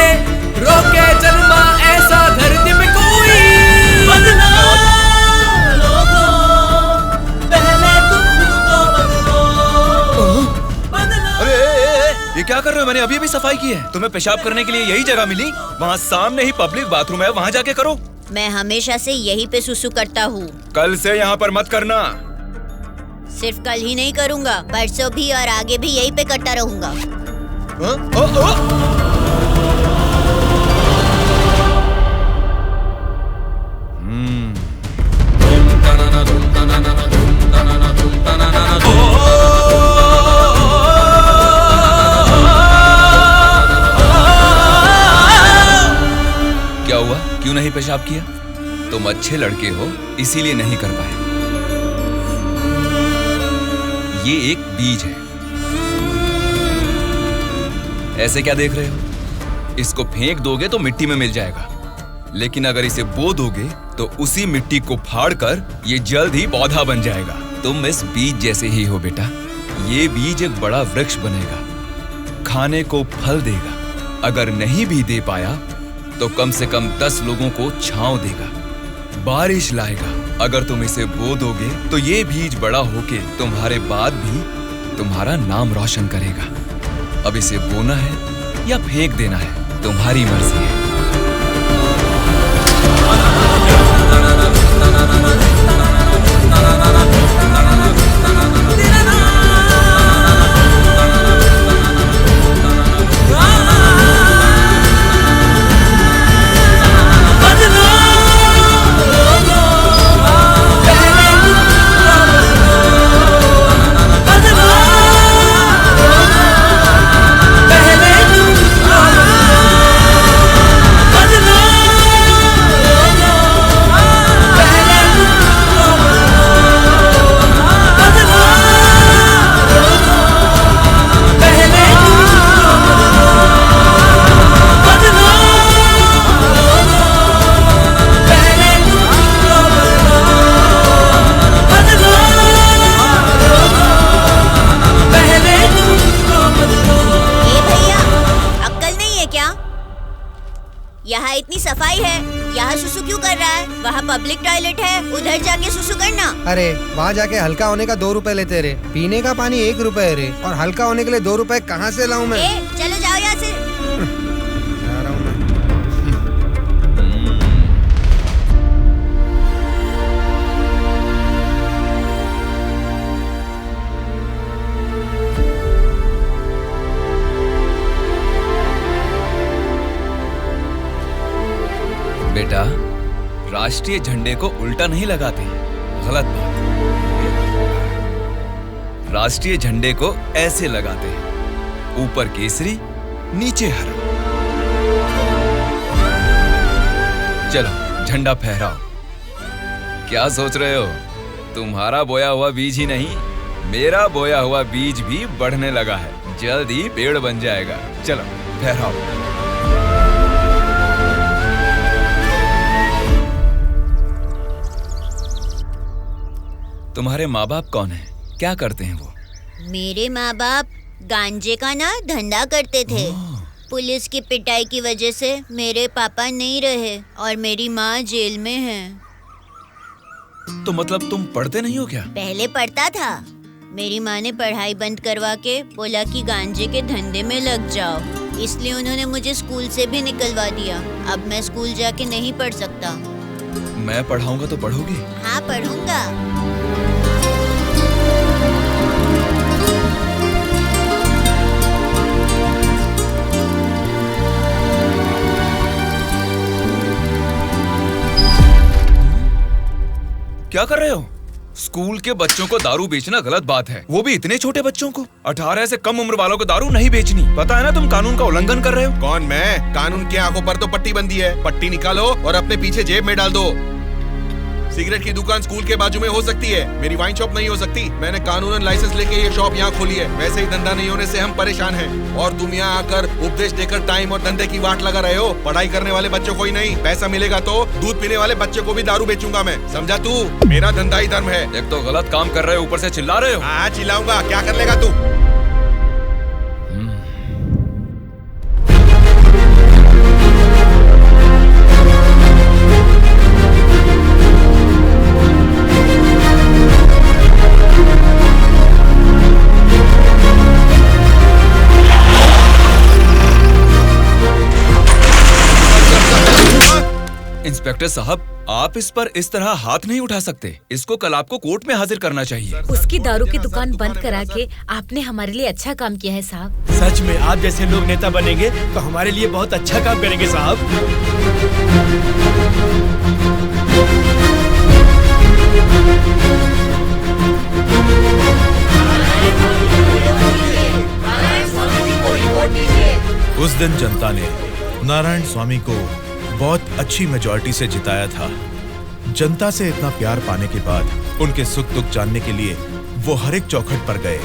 रोके जन्मा ऐसा धरती में कोई। बदला लोगों, पहले तुम खुद को बदलो। अरे ये क्या कर रहे हो? मैंने अभी अभी सफाई की है। तुम्हें पेशाब करने के लिए यही जगह मिली? वहाँ सामने ही पब्लिक बाथरूम है, वहाँ जाके करो। मैं हमेशा से यहीं पे सुसु करता हूँ। कल से यहाँ पर मत करना। सिर्फ कल ही नहीं करूँगा, परसों भी और आगे भी यहीं पे करता रहूँगा। क्या हुआ? क्यों नहीं पेशाब किया? तुम अच्छे लड़के हो, इसीलिए नहीं कर पाए। ये एक बीज है। ऐसे क्या देख रहे हो? इसको फेंक दोगे तो मिट्टी में मिल जाएगा, लेकिन अगर इसे बो दोगे तो उसी मिट्टी को फाड़कर ये जल्द ही पौधा बन जाएगा। तुम इस बीज जैसे ही हो बेटा। ये बीज एक बड़ा वृक्ष बनेगा, खाने को फल देगा। अगर नहीं भी दे पाया तो कम से कम 10 लोगों को छांव देगा, बारिश लाएगा। अगर तुम इसे बो दोगे तो ये बीज बड़ा होके तुम्हारे बाद भी तुम्हारा नाम रोशन करेगा। अब इसे बोना है या फेंक देना है, तुम्हारी मर्जी है। यहाँ इतनी सफाई है, यहाँ सुसु क्यों कर रहा है? वहाँ पब्लिक टॉयलेट है, उधर जाके सुसु करना। अरे वहाँ जाके हल्का होने का 2 रुपए लेते रे, पीने का पानी 1 रुपए रे, और हल्का होने के लिए 2 रुपए कहाँ से लाऊं मैं? चलो जाओ यहाँ से। जा रहा हूँ मैं। बेटा, राष्ट्रीय झंडे को उल्टा नहीं लगाते, गलत बात। राष्ट्रीय झंडे को ऐसे लगाते हैं, ऊपर केसरी, नीचे हरा। चलो झंडा फहराओ। क्या सोच रहे हो? तुम्हारा बोया हुआ बीज ही नहीं, मेरा बोया हुआ बीज भी बढ़ने लगा है, जल्द ही पेड़ बन जाएगा। चलो फहराओ। तुम्हारे माँ बाप कौन हैं? क्या करते हैं वो? मेरे माँ बाप गांजे का ना धंधा करते थे। पुलिस की पिटाई की वजह से मेरे पापा नहीं रहे और मेरी माँ जेल में है। तो मतलब तुम पढ़ते नहीं हो क्या? पहले पढ़ता था, मेरी माँ ने पढ़ाई बंद करवा के बोला कि गांजे के धंधे में लग जाओ, इसलिए उन्होंने मुझे स्कूल से भी निकलवा दिया। अब मैं स्कूल जाके नहीं पढ़ सकता। मैं पढ़ाऊंगा तो पढ़ोगी? हाँ पढ़ूंगा। क्या कर रहे हो? स्कूल के बच्चों को दारू बेचना गलत बात है, वो भी इतने छोटे बच्चों को। 18 से कम उम्र वालों को दारू नहीं बेचनी। पता है ना तुम कानून का उल्लंघन कर रहे हो। कौन मैं? कानून की आंखों पर तो पट्टी बंदी है। पट्टी निकालो और अपने पीछे जेब में डाल दो। सिगरेट की दुकान स्कूल के बाजू में हो सकती है, मेरी वाइन शॉप नहीं हो सकती। मैंने कानूनन लाइसेंस लेके ये शॉप यहाँ खोली है। वैसे ही धंधा नहीं होने से हम परेशान हैं और तुम यहाँ आकर उपदेश देकर टाइम और धंधे की वाट लगा रहे हो। पढ़ाई करने वाले बच्चों को ही नहीं, पैसा मिलेगा तो दूध पीने वाले बच्चे को भी दारू बेचूंगा मैं, समझा तू? मेरा धंधा ही धर्म है। एक तो गलत काम कर रहे हो, ऊपर से चिल्ला रहे हो। हाँ चिल्लाऊंगा, क्या कर लेगा तू? इंस्पेक्टर साहब, आप इस पर इस तरह हाथ नहीं उठा सकते। इसको कल आपको कोर्ट में हाजिर करना चाहिए। उसकी दारू की दुकान बंद करा के आपने हमारे लिए अच्छा काम किया है साहब। सच में आप जैसे लोग नेता बनेंगे तो हमारे लिए बहुत अच्छा काम करेंगे साहब। उस दिन जनता ने नारायण स्वामी को बहुत अच्छी मेजॉरिटी से जिताया था। जनता से इतना प्यार पाने के बाद उनके सुख दुख जानने के लिए वो हर एक चौखट पर गए।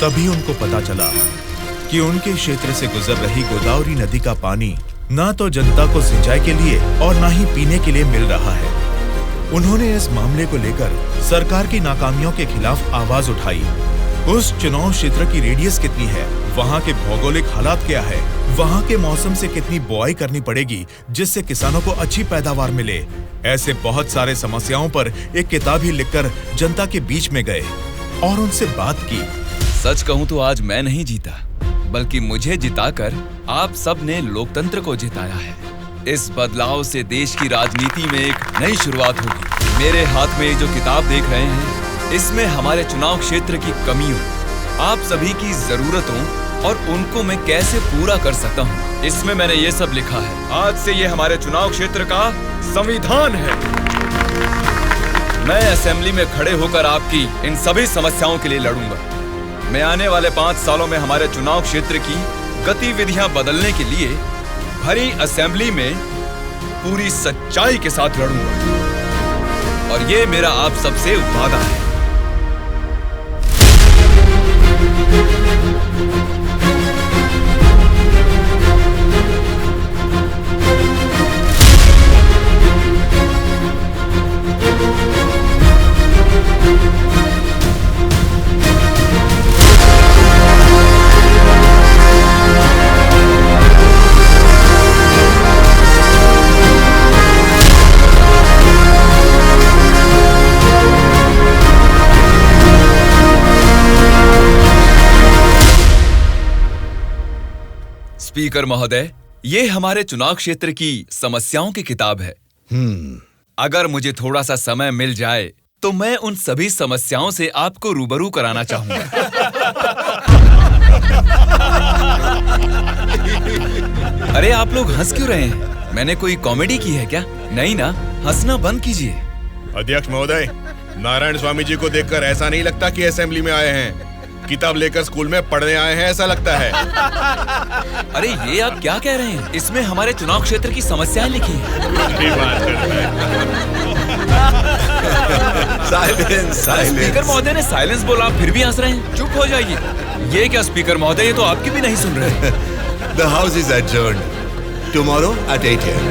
तभी उनको पता चला कि उनके क्षेत्र से गुजर रही गोदावरी नदी का पानी ना तो जनता को सिंचाई के लिए और ना ही पीने के लिए मिल रहा है। उन्होंने इस मामले को लेकर सरकार की नाकामियों के खिलाफ आवाज उठाई। उस चुनाव क्षेत्र की रेडियस कितनी है, वहाँ के भौगोलिक हालात क्या है, वहाँ के मौसम से कितनी बुआई करनी पड़ेगी जिससे किसानों को अच्छी पैदावार मिले, ऐसे बहुत सारे समस्याओं पर एक किताब ही लिखकर जनता के बीच में गए और उनसे बात की। सच कहूँ तो आज मैं नहीं जीता, बल्कि मुझे जिताकर आप सब ने लोकतंत्र को जिताया है। इस बदलाव से देश की राजनीति में एक नई शुरुआत होगी। मेरे हाथ में जो किताब देख रहे हैं, इसमें हमारे चुनाव क्षेत्र की कमियों, आप सभी की जरूरतों और उनको मैं कैसे पूरा कर सकता हूँ, इसमें मैंने ये सब लिखा है। आज से ये हमारे चुनाव क्षेत्र का संविधान है। मैं असेंबली में खड़े होकर आपकी इन सभी समस्याओं के लिए लड़ूंगा। मैं आने वाले 5 सालों में हमारे चुनाव क्षेत्र की गतिविधियां बदलने के लिए भरी असेंबली में पूरी सच्चाई के साथ लड़ूंगा और ये मेरा आप सबसे वादा है। स्पीकर महोदय, ये हमारे चुनाव क्षेत्र की समस्याओं की किताब है। अगर मुझे थोड़ा सा समय मिल जाए तो मैं उन सभी समस्याओं से आपको रूबरू कराना चाहूंगा। अरे आप लोग हंस क्यों रहे हैं? मैंने कोई कॉमेडी की है क्या? नहीं ना, हंसना बंद कीजिए। अध्यक्ष महोदय, नारायण स्वामी जी को देखकर ऐसा नहीं लगता कि असेंबली में आए हैं, किताब लेकर स्कूल में पढ़ने आए हैं ऐसा लगता है। अरे ये आप क्या कह रहे हैं? इसमें हमारे चुनाव क्षेत्र की समस्याएं लिखी साइलेंस, स्पीकर महोदय ने साइलेंस बोला, फिर भी हंस रहे हैं। चुप हो जाइए। ये क्या स्पीकर महोदय, ये तो आपकी भी नहीं सुन रहे। The house is adjourned. Tomorrow at 8 AM.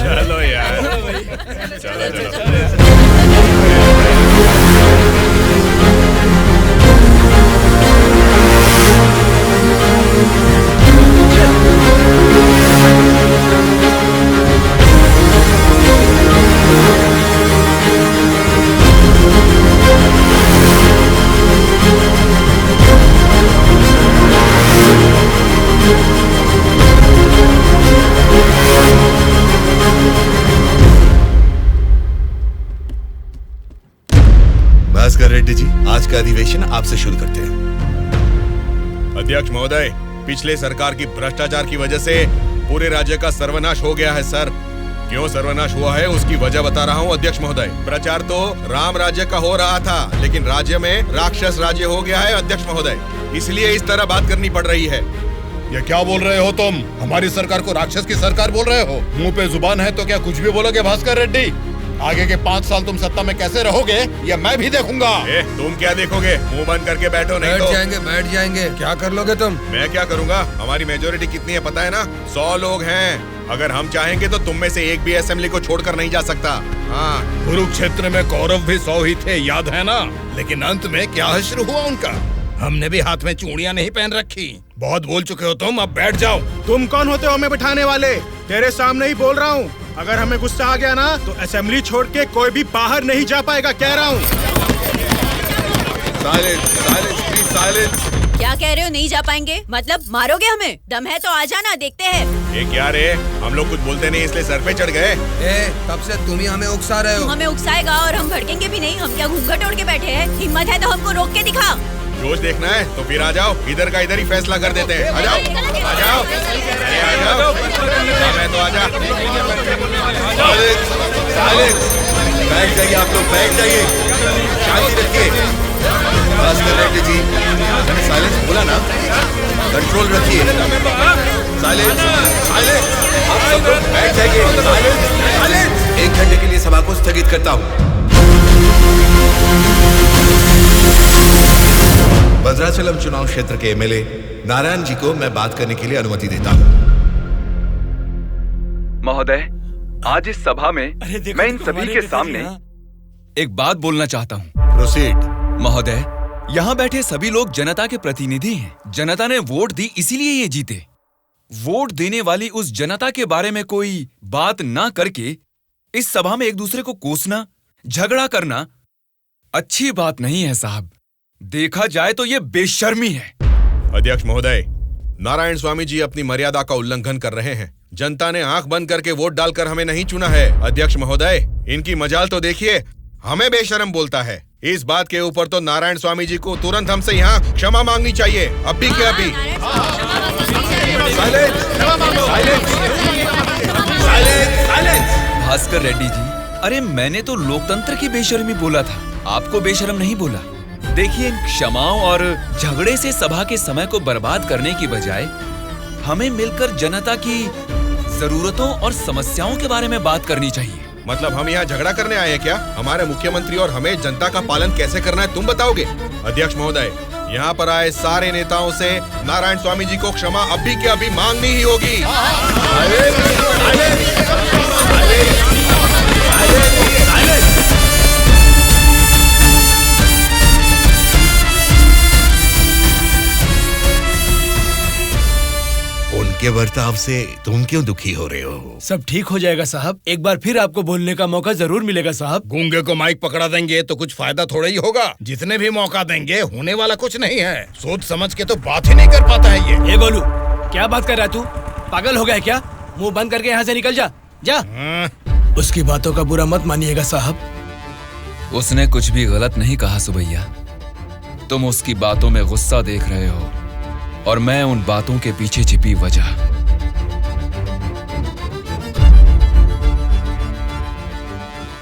चलो यार, चलो। भास्कर रेड्डी जी, आज का अधिवेशन आपसे शुरू करते हैं। अध्यक्ष महोदय, पिछले सरकार की भ्रष्टाचार की वजह से पूरे राज्य का सर्वनाश हो गया है सर। क्यों सर्वनाश हुआ है उसकी वजह बता रहा हूँ अध्यक्ष महोदय। प्रचार तो राम राज्य का हो रहा था, लेकिन राज्य में राक्षस राज्य हो गया है अध्यक्ष महोदय, इसलिए इस तरह बात करनी पड़ रही है। ये क्या बोल रहे हो तुम? हमारी सरकार को राक्षस की सरकार बोल रहे हो? मुंह पे जुबान है तो क्या कुछ भी बोलोगे भास्कर रेड्डी? आगे के 5 साल तुम सत्ता में कैसे रहोगे ये मैं भी देखूंगा। तुम क्या देखोगे? मुंह बंद करके बैठो, नहीं तो बैठ जाएंगे। क्या कर लोगे तुम? मैं क्या करूंगा? हमारी मेजोरिटी कितनी है पता है ना? 100 लोग हैं। अगर हम चाहेंगे तो तुम में से एक भी असेंबली को छोड़कर नहीं जा सकता। हाँ, कुरुक्षेत्र में कौरव भी 100 ही थे, याद है ना? लेकिन अंत में क्या हश्र हुआ उनका? हमने भी हाथ में चूड़ियां नहीं पहन रखी। बहुत बोल चुके हो तुम, अब बैठ जाओ। तुम कौन होते हो हमें बिठाने वाले? तेरे सामने ही बोल रहा हूँ, अगर हमें गुस्सा आ गया ना तो असेंबली छोड़ के कोई भी बाहर नहीं जा पाएगा, कह रहा हूँ। क्या कह रहे हो? नहीं जा पाएंगे मतलब मारोगे हमें? दम है तो आ जाना, देखते हैं। ये क्या रे, हम लोग कुछ बोलते नहीं इसलिए सर पे चढ़ गए। तब से तुम ही हमें उकसा रहे हो। तू हमें उकसाएगा और हम भड़केंगे भी नहीं। हम क्या घूंघट ओढ़ के बैठे हैं? हिम्मत है तो हमको रोक के दिखा। जोश देखना है तो फिर आ जाओ, इधर का इधर ही फैसला कर देते हैं। आ जाओ, आ जाओ, अरे आ जाओ, मैं तो आ जा। बैठ जाइए आप लोग, बैठ जाइए, शांति रखिए। भास्कर रेड्डी जी, मैंने साइलेंस बोला ना, कंट्रोल रखिए। साइलेंस, साइलेंस, आप सब लोग बैठ जाइए। Silence, silence. 1 घंटे के लिए सभा को स्थगित करता हूँ। भद्राचलम चुनाव क्षेत्र के एमएलए नारायण जी को मैं बात करने के लिए अनुमति देता हूँ। महोदय, आज इस सभा में मैं इन सभी के सामने एक बात बोलना चाहता हूँ। प्रोसीड। महोदय, यहाँ बैठे सभी लोग जनता के प्रतिनिधि हैं। जनता ने वोट दी इसीलिए ये जीते। वोट देने वाली उस जनता के बारे में कोई बात ना करके इस सभा में एक दूसरे को कोसना, झगड़ा करना अच्छी बात नहीं है साहब। देखा जाए तो ये बेशर्मी है। अध्यक्ष महोदय, नारायण स्वामी जी अपनी मर्यादा का उल्लंघन कर रहे हैं। जनता ने आंख बंद करके वोट डालकर हमें नहीं चुना है। अध्यक्ष महोदय, इनकी मजाल तो देखिए, हमें बेशर्म बोलता है। इस बात के ऊपर तो नारायण स्वामी जी को तुरंत हमसे यहाँ क्षमा मांगनी चाहिए, अभी के अभी। भास्कर रेड्डी जी, अरे मैंने तो लोकतंत्र की बेशर्मी बोला था, आपको बेशर्म नहीं बोला। देखिए, क्षमाओं और झगड़े से सभा के समय को बर्बाद करने की बजाय हमें मिलकर जनता की जरूरतों और समस्याओं के बारे में बात करनी चाहिए। मतलब हम यहाँ झगड़ा करने आए हैं क्या? हमारे मुख्यमंत्री और हमें जनता का पालन कैसे करना है तुम बताओगे? अध्यक्ष महोदय, यहाँ पर आए सारे नेताओं से नारायण स्वामी जी को क्षमा अभी के अभी मांगनी ही होगी। उनके बर्ताव से तुम क्यों दुखी हो रहे हो? सब ठीक हो जाएगा साहब, एक बार फिर आपको बोलने का मौका जरूर मिलेगा साहब। गूंगे को माइक पकड़ा देंगे तो कुछ फायदा थोड़ा ही होगा। जितने भी मौका देंगे होने वाला कुछ नहीं है। सोच समझ के तो बात ही नहीं कर पाता है ये। बोलू, क्या बात कर रहा है तू? पागल हो गया है क्या? मुंह बंद करके यहाँ से निकल जा, जा। उसकी बातों का बुरा मत मानिएगा साहब। उसने कुछ भी गलत नहीं कहा सुबैया। तुम उसकी बातों में गुस्सा देख रहे हो और मैं उन बातों के पीछे छिपी वजह।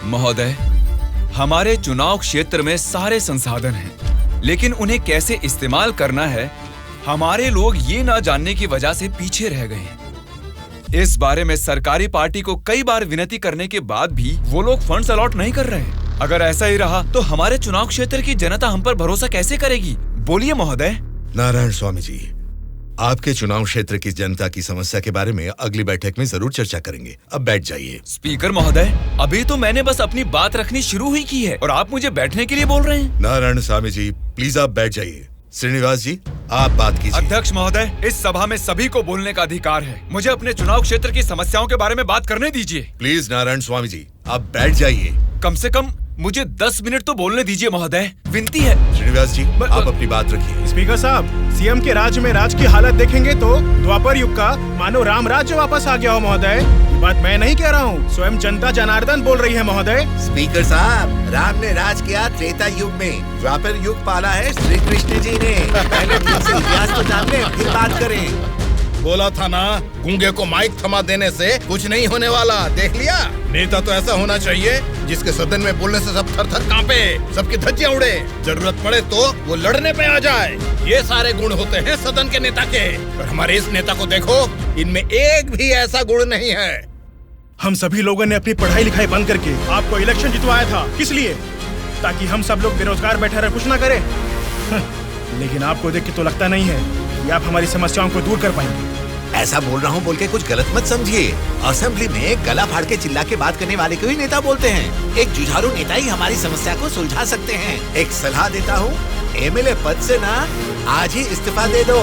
महोदय, हमारे चुनाव क्षेत्र में सारे संसाधन हैं, लेकिन उन्हें कैसे इस्तेमाल करना है हमारे लोग ये ना जानने की वजह से पीछे रह गए हैं। इस बारे में सरकारी पार्टी को कई बार विनती करने के बाद भी वो लोग फंड्स अलॉट नहीं कर रहे। अगर ऐसा ही रहा तो हमारे चुनाव क्षेत्र की जनता हम पर भरोसा कैसे करेगी? बोलिए महोदय। नारायण स्वामी जी, आपके चुनाव क्षेत्र की जनता की समस्या के बारे में अगली बैठक में जरूर चर्चा करेंगे। अब बैठ जाइए। स्पीकर महोदय, अभी तो मैंने बस अपनी बात रखनी शुरू ही की है और आप मुझे बैठने के लिए बोल रहे हैं। नारायण स्वामी जी, प्लीज आप बैठ जाइए। श्रीनिवास जी, आप बात कीजिए। अध्यक्ष महोदय, इस सभा में सभी को बोलने का अधिकार है। मुझे अपने चुनाव क्षेत्र की समस्याओं के बारे में बात करने दीजिए। प्लीज नारायण स्वामी जी, आप बैठ जाइए। कम से कम मुझे 10 मिनट तो बोलने दीजिए महोदय, विनती है। श्रीनिवास जी, आप अपनी बात रखिए। स्पीकर साहब, सीएम के राज में राज की हालत देखेंगे तो द्वापर युग का मानो राम राज्य वापस आ गया हो महोदय। ये बात मैं नहीं कह रहा हूँ, स्वयं जनता जनार्दन बोल रही है महोदय। स्पीकर साहब, राम ने राज किया त्रेता युग में, द्वापर युग पाला है श्री कृष्ण जी ने। पहले ठीक से इतिहास तो जान ले, फिर बात करें। बोला था ना, गूंगे को माइक थमा देने से कुछ नहीं होने वाला। देख लिया, नेता तो ऐसा होना चाहिए जिसके सदन में बोलने से सब थर थर कांपे, सबकी धज्जियां उड़े, जरूरत पड़े तो वो लड़ने पे आ जाए। ये सारे गुण होते हैं सदन के नेता के। और हमारे इस नेता को देखो, इनमें एक भी ऐसा गुण नहीं है। हम सभी लोगों ने अपनी पढ़ाई लिखाई बंद करके आपको इलेक्शन जितवाया था। किस लिए? ताकि हम सब लोग बेरोजगार बैठे रहे, कुछ ना करें। लेकिन आपको देख के तो लगता नहीं है कि आप हमारी समस्याओं को दूर कर पाएंगे। ऐसा बोल रहा हूँ बोल के कुछ गलत मत समझिए। असेंबली में गला फाड़ के चिल्ला के बात करने वाले को ही नेता बोलते हैं। एक जुझारू नेता ही हमारी समस्या को सुलझा सकते हैं। एक सलाह देता हूँ, एमएलए पद से ना आज ही इस्तीफा दे दो।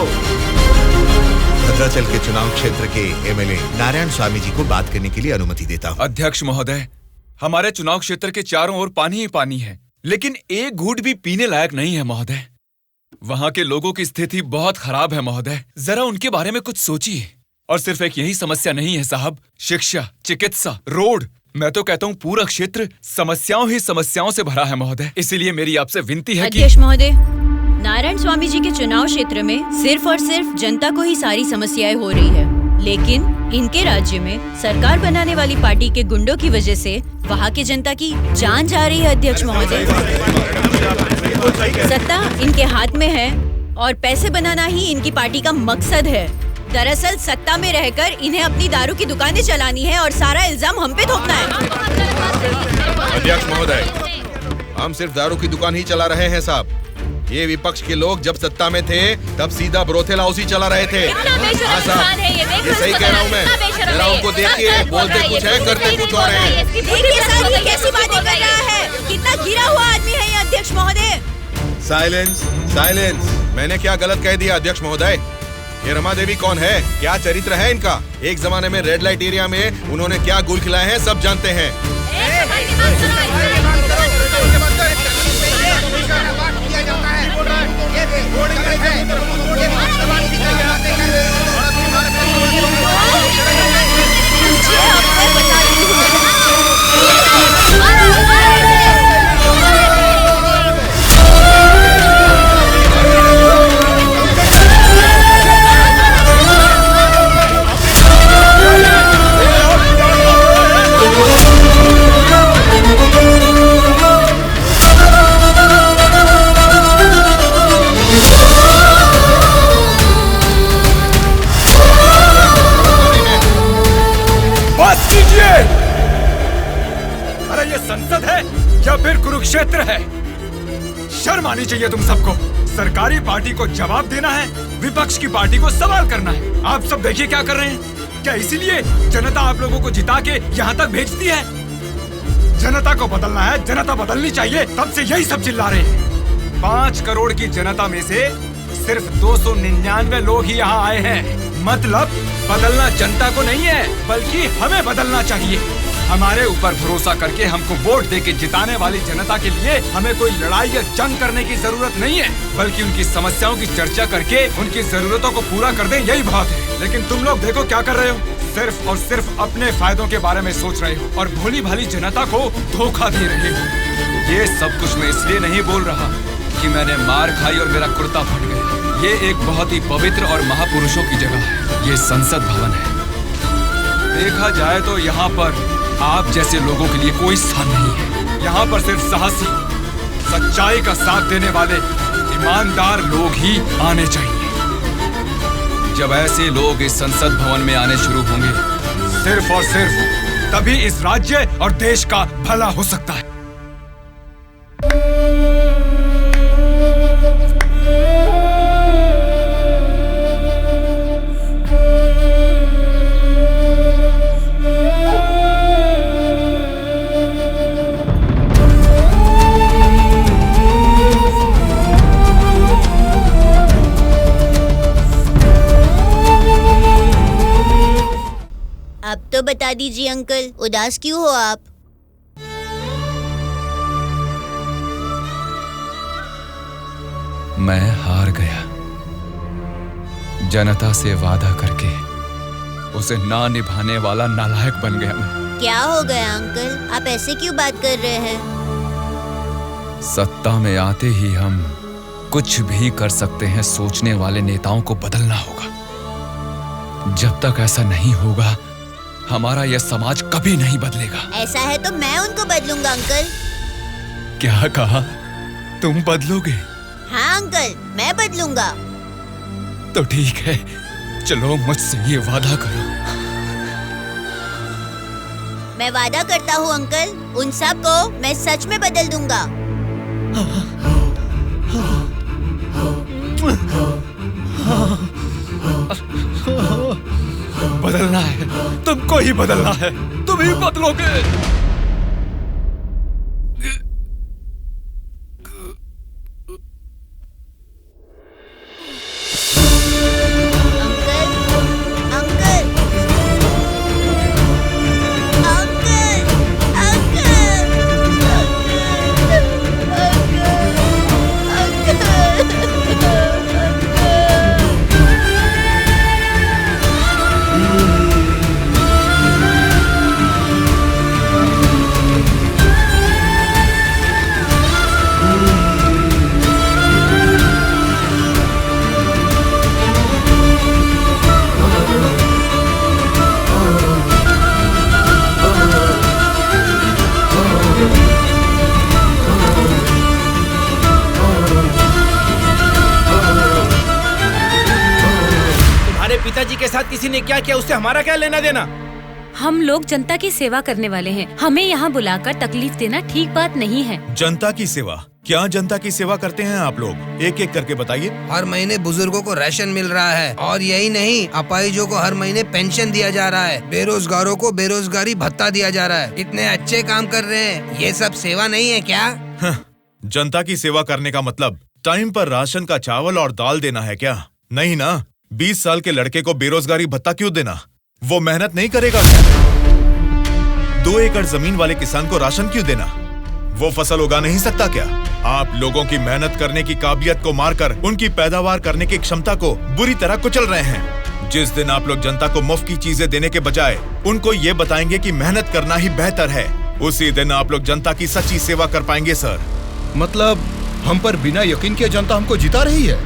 भद्राचल के चुनाव क्षेत्र के एमएलए नारायण स्वामी जी को बात करने के लिए अनुमति देता हूँ। अध्यक्ष महोदय, हमारे चुनाव क्षेत्र के चारों ओर पानी ही पानी है, लेकिन एक घूंट भी पीने लायक नहीं है महोदय। वहाँ के लोगों की स्थिति बहुत खराब है महोदय, जरा उनके बारे में कुछ सोचिए। और सिर्फ एक यही समस्या नहीं है साहब, शिक्षा, चिकित्सा, रोड, मैं तो कहता हूँ पूरा क्षेत्र समस्याओं ही समस्याओं से भरा है महोदय। इसीलिए मेरी आपसे विनती है कि अध्यक्ष महोदय, नारायण स्वामी जी के चुनाव क्षेत्र में सिर्फ और सिर्फ जनता को ही सारी समस्याएं हो रही है, लेकिन इनके राज्य में सरकार बनाने वाली पार्टी के गुंडों की वजह से वहाँ के जनता की जान जा रही है। अध्यक्ष महोदय, सत्ता इनके हाथ में है और पैसे बनाना ही इनकी पार्टी का मकसद है। दरअसल सत्ता में रहकर इन्हें अपनी दारू की दुकानें चलानी है और सारा इल्जाम हम पे थोपना है। अध्यक्ष महोदय, हम सिर्फ दारू की दुकान ही चला रहे हैं साहब। ये विपक्ष के लोग जब सत्ता में थे तब सीधा ब्रोथेल हाउस ही चला रहे थे। हाँ साहब, ये सही कह रहा हूँ मैं। जरा उनको देखिए, बोलते कुछ है, करते कुछ और है। देखिए साहब, ये कैसी बातें कर रहा है, कितना गिरा हुआ आदमी है ये। अध्यक्ष महोदय, साइलेंस, साइलेंस। मैंने क्या गलत कह दिया अध्यक्ष महोदय? ये रमा देवी कौन है, क्या चरित्र है इनका? एक जमाने में रेड लाइट एरिया में उन्होंने क्या गुल खिलाए हैं सब जानते हैं। अरे ये संसद है या फिर कुरुक्षेत्र है? शर्म आनी चाहिए तुम सबको। सरकारी पार्टी को जवाब देना है, विपक्ष की पार्टी को सवाल करना है। आप सब देखिए क्या कर रहे हैं। क्या इसीलिए जनता आप लोगों को जिता के यहाँ तक भेजती है? जनता को बदलना है, जनता बदलनी चाहिए, तब से यही सब चिल्ला रहे हैं। 5 करोड़ की जनता में से सिर्फ 299 लोग ही यहाँ आए हैं। मतलब बदलना जनता को नहीं है, बल्कि हमें बदलना चाहिए। हमारे ऊपर भरोसा करके हमको वोट देके जिताने वाली जनता के लिए हमें कोई लड़ाई या जंग करने की जरूरत नहीं है, बल्कि उनकी समस्याओं की चर्चा करके उनकी जरूरतों को पूरा कर दें, यही बहुत है। लेकिन तुम लोग देखो क्या कर रहे हो, सिर्फ और सिर्फ अपने फायदों के बारे में सोच रहे हो और भोली भाली जनता को धोखा दे रहे हो। ये सब कुछ मैं इसलिए नहीं बोल रहा कि मैंने मार खाई और मेरा कुर्ता फट गया। ये एक बहुत ही पवित्र और महापुरुषों की जगह है, ये संसद भवन है। देखा जाए तो यहाँ पर आप जैसे लोगों के लिए कोई स्थान नहीं है। यहाँ पर सिर्फ साहसी, सच्चाई का साथ देने वाले ईमानदार लोग ही आने चाहिए। जब ऐसे लोग इस संसद भवन में आने शुरू होंगे, सिर्फ और सिर्फ तभी इस राज्य और देश का भला हो सकता है। अब तो बता दीजिए अंकल, उदास क्यों हो आप? मैं हार गया। जनता से वादा करके उसे ना निभाने वाला नालायक बन गया मैं। क्या हो गया अंकल, आप ऐसे क्यों बात कर रहे हैं? सत्ता में आते ही हम कुछ भी कर सकते हैं सोचने वाले नेताओं को बदलना होगा। जब तक ऐसा नहीं होगा हमारा यह समाज कभी नहीं बदलेगा। ऐसा है तो मैं उनको बदलूंगा अंकल। क्या कहा? तुम बदलोगे? हाँ अंकल, मैं बदलूंगा। तो ठीक है, चलो मुझसे ये वादा करो। मैं वादा करता हूँ अंकल, उन सब को मैं सच में बदल दूंगा। बदलना है, तुमको ही बदलना है, तुम ही बदलोगे। पिताजी के साथ किसी ने क्या किया, उससे हमारा क्या लेना देना? हम लोग जनता की सेवा करने वाले हैं, हमें यहाँ बुलाकर तकलीफ देना ठीक बात नहीं है। जनता की सेवा? क्या जनता की सेवा करते हैं आप लोग? एक एक करके बताइए। हर महीने बुजुर्गों को राशन मिल रहा है, और यही नहीं, अपाहिजों को हर महीने पेंशन दिया जा रहा है, बेरोजगारों को बेरोजगारी भत्ता दिया जा रहा है। इतने अच्छे काम कर रहे हैं, ये सब सेवा नहीं है क्या? जनता की सेवा करने का मतलब टाइम पर राशन का चावल और दाल देना है क्या? नहीं ना। 20 साल के लड़के को बेरोजगारी भत्ता क्यों देना? वो मेहनत नहीं करेगा क्या? 2 एकड़ जमीन वाले किसान को राशन क्यों देना? वो फसल उगा नहीं सकता क्या? आप लोगों की मेहनत करने की काबिलियत को मारकर उनकी पैदावार करने की क्षमता को बुरी तरह कुचल रहे हैं। जिस दिन आप लोग जनता को मुफ्त की चीजें देने के बजाय उनको ये बताएंगे कि मेहनत करना ही बेहतर है, उसी दिन आप लोग जनता की सच्ची सेवा कर पाएंगे सर। मतलब हम पर बिना यकीन के जनता हमको जिता रही है।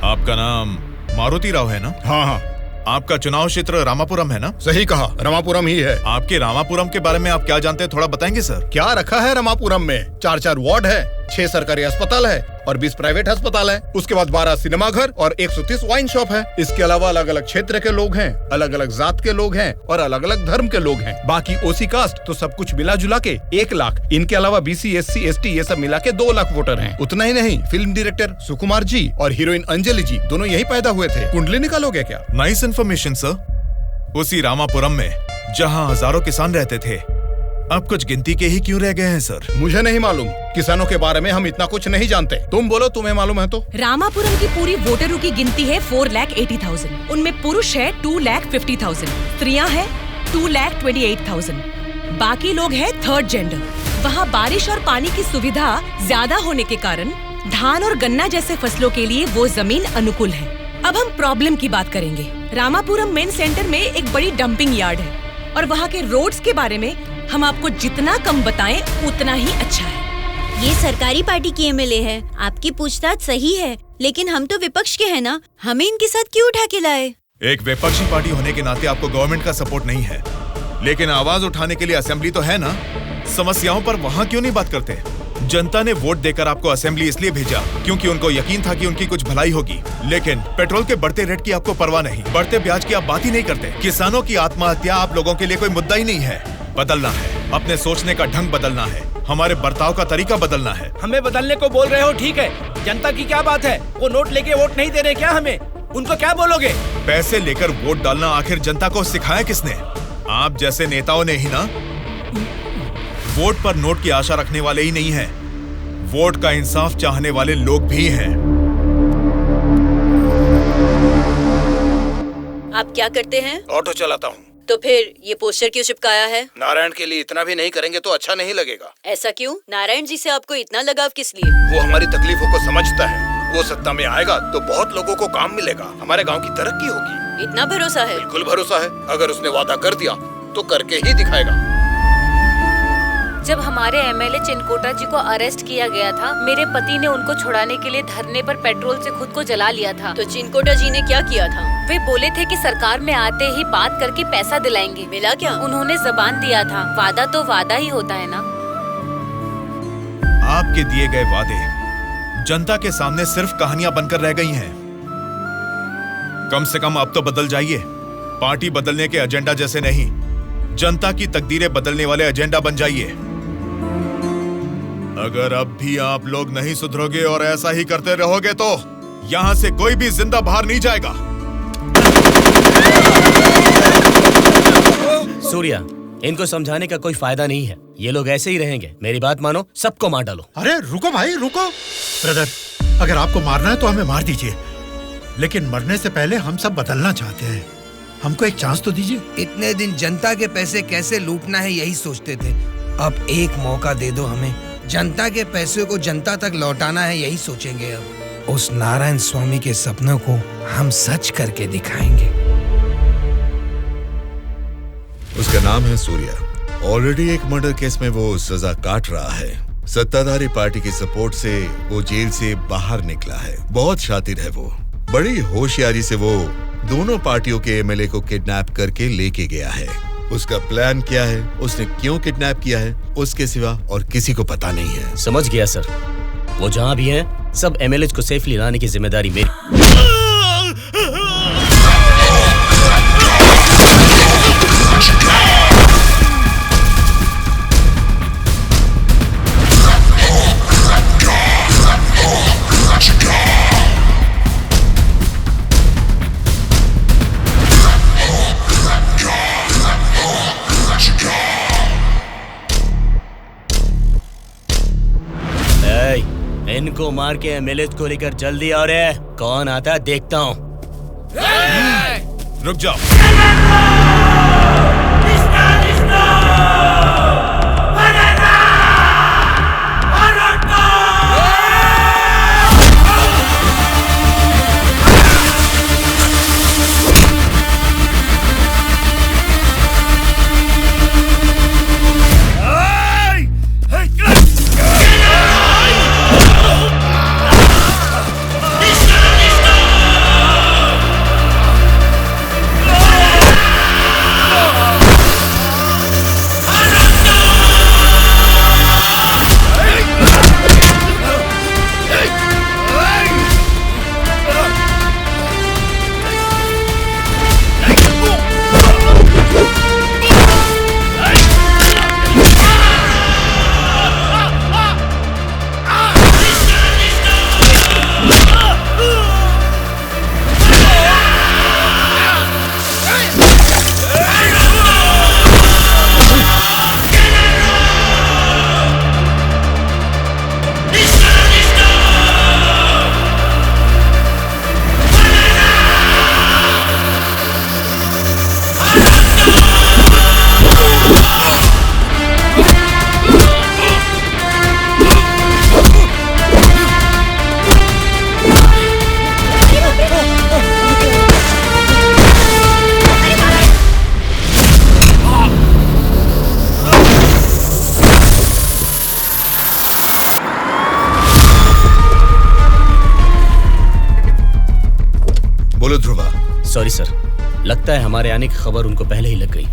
आपका नाम मारुति राव है ना? हाँ हाँ। आपका चुनाव क्षेत्र रामापुरम है ना? सही कहा, रामापुरम ही है। आपके रामापुरम के बारे में आप क्या जानते हैं, थोड़ा बताएंगे सर? क्या रखा है रामापुरम में? 4 वार्ड है, 6 सरकारी अस्पताल है और 20 प्राइवेट अस्पताल है। उसके बाद 12 सिनेमा घर और 130 वाइन शॉप है। इसके अलावा अलग अलग क्षेत्र के लोग हैं, अलग अलग जात के लोग हैं और अलग अलग धर्म के लोग हैं। बाकी ओसी कास्ट तो सब कुछ मिला जुला के 1 लाख। इनके अलावा BC SC ST ये सब मिला के 2 लाख वोटर हैं। उतना ही नहीं, फिल्म डायरेक्टर सुकुमार जी और हीरोइन अंजलि जी दोनों यही पैदा हुए थे। कुंडली निकालोगे क्या? Nice information sir. उसी रामापुरम में जहाँ हजारों किसान रहते थे, अब कुछ गिनती के ही क्यों रह गए हैं सर? मुझे नहीं मालूम, किसानों के बारे में हम इतना कुछ नहीं जानते। तुम बोलो, तुम्हें मालूम है तो? रामापुरम की पूरी वोटरों की गिनती है 4,80,000। उनमें पुरुष है 2,50,000, स्त्रियां हैं 2,28,000, बाकी लोग हैं 3rd जेंडर। वहाँ बारिश और पानी की सुविधा ज्यादा होने के कारण धान और गन्ना जैसे फसलों के लिए वो जमीन अनुकूल है। अब हम प्रॉब्लम की बात करेंगे। रामापुरम मेन सेंटर में एक बड़ी डंपिंग यार्ड है और वहाँ के रोड्स के बारे में हम आपको जितना कम बताएं उतना ही अच्छा है। ये सरकारी पार्टी की MLA है, आपकी पूछताछ सही है, लेकिन हम तो विपक्ष के हैं ना, हमें इनके साथ क्यों उठा के लाए? एक विपक्षी पार्टी होने के नाते आपको गवर्नमेंट का सपोर्ट नहीं है, लेकिन आवाज उठाने के लिए असेंबली तो है ना। समस्याओं पर वहाँ क्यों नहीं बात करते? जनता ने वोट देकर आपको असेंबली इसलिए भेजा क्योंकि उनको यकीन था कि उनकी कुछ भलाई होगी, लेकिन पेट्रोल के बढ़ते रेट की आपको परवाह नहीं, बढ़ते ब्याज की आप बात ही नहीं करते। किसानों की आत्महत्या आप लोगों के लिए कोई मुद्दा ही नहीं है। बदलना है, अपने सोचने का ढंग बदलना है, हमारे बर्ताव का तरीका बदलना है। हमें बदलने को बोल रहे हो, ठीक है, जनता की क्या बात है? वो नोट लेके वोट नहीं दे रहे क्या हमें? उनको क्या बोलोगे? पैसे लेकर वोट डालना आखिर जनता को सिखाया किसने? आप जैसे नेताओं ने ही ना। वोट पर नोट की आशा रखने वाले ही नहीं हैं, वोट का इंसाफ चाहने वाले लोग भी हैं। आप क्या करते हैं? ऑटो चलाता हूँ। तो फिर ये पोस्टर क्यों चिपकाया है? नारायण के लिए इतना भी नहीं करेंगे तो अच्छा नहीं लगेगा। ऐसा क्यों? नारायण जी से आपको इतना लगाव किस लिए? वो हमारी तकलीफों को समझता है। वो सत्ता में आएगा तो बहुत लोगों को काम मिलेगा, हमारे गांव की तरक्की होगी। इतना भरोसा है? बिल्कुल भरोसा है। अगर उसने वादा कर दिया तो करके ही दिखाएगा। जब हमारे एमएलए चिनकोटा जी को अरेस्ट किया गया था, मेरे पति ने उनको छुड़ाने के लिए धरने पर पेट्रोल से खुद को जला लिया था। तो चिनकोटा जी ने क्या किया था? वे बोले थे कि सरकार में आते ही बात करके पैसा दिलाएंगे। मिला क्या? उन्होंने जबान दिया था। वादा तो वादा ही होता है ना। आपके दिए गए वादे जनता के सामने सिर्फ कहानियां बनकर रह गई हैं। कम से कम अब तो बदल जाइए। पार्टी बदलने के एजेंडा जैसे नहीं, जनता की तकदीरें बदलने वाले एजेंडा बन जाइए। अगर अब भी आप लोग नहीं सुधरोगे और ऐसा ही करते रहोगे तो यहां से कोई भी जिंदा बाहर नहीं जाएगा। सूर्या, इनको समझाने का कोई फायदा नहीं है। ये लोग ऐसे ही रहेंगे। मेरी बात मानो, सबको मार डालो। अरे रुको भाई, रुको। ब्रदर, अगर आपको मारना है तो हमें मार दीजिए, लेकिन मरने से पहले हम सब बदलना चाहते हैं। हमको एक चांस तो दीजिए। इतने दिन जनता के पैसे कैसे लूटना है यही सोचते थे। अब एक मौका दे दो हमें। जनता के पैसे को जनता तक लौटाना है यही सोचेंगे। अब उस नारायण स्वामी के सपनों को हम सच करके दिखाएंगे। उसका नाम है सूर्या। ऑलरेडी एक मर्डर केस में वो सजा काट रहा है। सत्ताधारी पार्टी की सपोर्ट से वो जेल से बाहर निकला है। बहुत शातिर है वो। बड़ी होशियारी से वो दोनों पार्टियों के एमएलए को किडनैप करके लेके गया है। उसका प्लान क्या है, उसने क्यों किडनैप किया है, उसके सिवा और किसी को पता नहीं है। समझ गया सर। वो जहाँ भी हैं, सब एमएलए को सेफली लाने की जिम्मेदारी मेरी। इनको मार के एमएलए को लेकर जल्दी आओ रे। कौन आता है देखता हूँ। रुक जाओ। सॉरी सर, लगता है हमारे आने की खबर उनको पहले ही लग गई।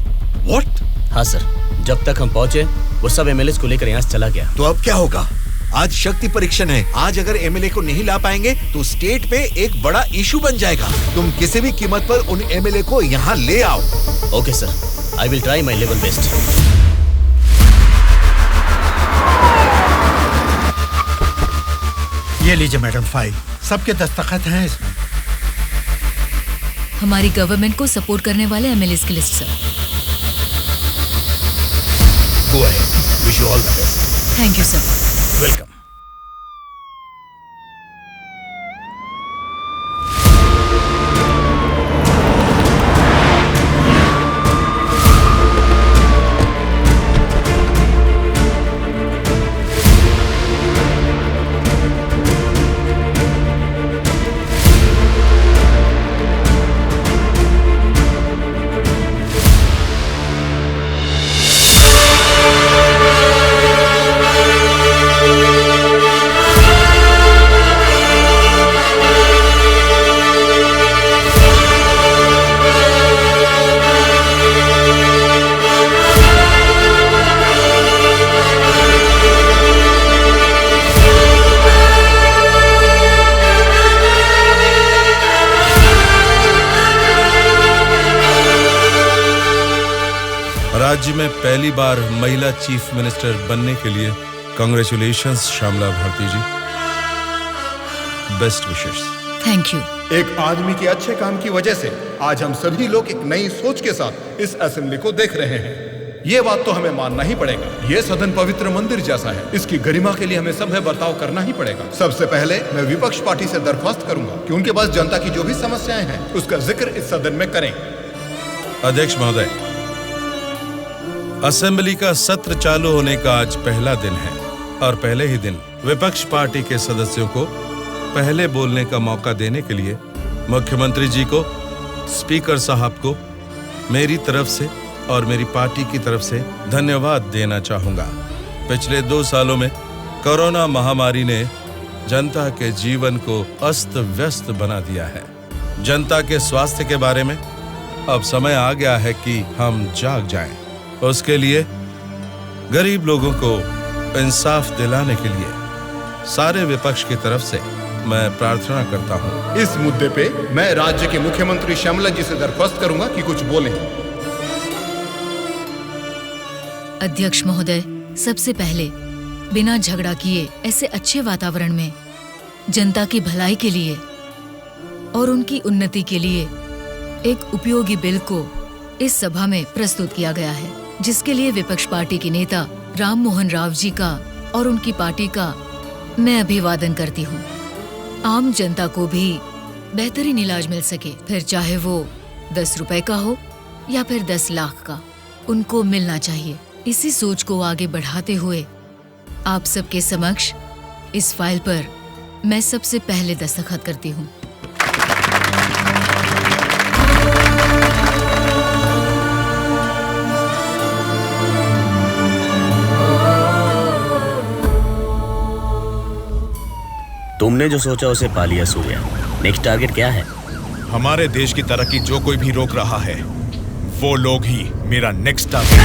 What? हाँ सर, जब तक हम पहुंचे वो सब एमएलए को लेकर यहाँ से चला गया। तो अब क्या होगा? आज शक्ति परीक्षण है। आज अगर एमएलए को नहीं ला पाएंगे तो स्टेट पे एक बड़ा इशू बन जाएगा। तुम किसी भी कीमत पर उन एमएलए को यहाँ ले आओ। Okay sir, I will try my level best. ये लीजिए मैडम फाइल, सबके दस्तखत हैं इसमें। हमारी गवर्नमेंट को सपोर्ट करने वाले एमएलए की list sir. Go ahead. Wish you all the best. Thank you sir. Welcome. राज्य में पहली बार महिला चीफ मिनिस्टर बनने के लिए congratulations Shyamala Bharati ji. Best wishes. Thank you. एक आदमी के अच्छे काम की वजह से आज हम सभी लोग एक नई सोच के साथ इस असेंबली को देख रहे हैं। ये बात तो हमें मानना ही पड़ेगा। ये सदन पवित्र मंदिर जैसा है, इसकी गरिमा के लिए हमें सभ्य बर्ताव करना ही पड़ेगा। सबसे पहले मैं विपक्ष पार्टी से दरख्वास्त करूंगा कि उनके पास जनता की जो भी समस्याएं हैं उसका जिक्र इस सदन में करें। अध्यक्ष महोदय, असेंबली का सत्र चालू होने का आज पहला दिन है और पहले ही दिन विपक्ष पार्टी के सदस्यों को पहले बोलने का मौका देने के लिए मुख्यमंत्री जी को, स्पीकर साहब को मेरी तरफ से और मेरी पार्टी की तरफ से धन्यवाद देना चाहूंगा। पिछले 2 सालों में कोरोना महामारी ने जनता के जीवन को अस्त व्यस्त बना दिया है। जनता के स्वास्थ्य के बारे में अब समय आ गया है कि हम जाग जाएं। उसके लिए गरीब लोगों को इंसाफ दिलाने के लिए सारे विपक्ष की तरफ से मैं प्रार्थना करता हूं। इस मुद्दे पे मैं राज्य के मुख्यमंत्री श्यामला जी से दरख्वास्त करूंगा कि कुछ बोलें। अध्यक्ष महोदय, सबसे पहले बिना झगड़ा किए ऐसे अच्छे वातावरण में जनता की भलाई के लिए और उनकी उन्नति के लिए एक उपयोगी बिल को इस सभा में प्रस्तुत किया गया है, जिसके लिए विपक्ष पार्टी के नेता राम मोहन राव जी का और उनकी पार्टी का मैं अभिवादन करती हूँ। आम जनता को भी बेहतरीन इलाज मिल सके, फिर चाहे वो 10 रुपए का हो या फिर 10 लाख का, उनको मिलना चाहिए। इसी सोच को आगे बढ़ाते हुए आप सबके समक्ष इस फाइल पर मैं सबसे पहले दस्तखत करती हूँ। तुमने जो सोचा उसे पा लिया सूर्या। नेक्स्ट टारगेट क्या है? हमारे देश की तरक्की जो कोई भी रोक रहा है वो लोग ही मेरा नेक्स्ट टारगेट।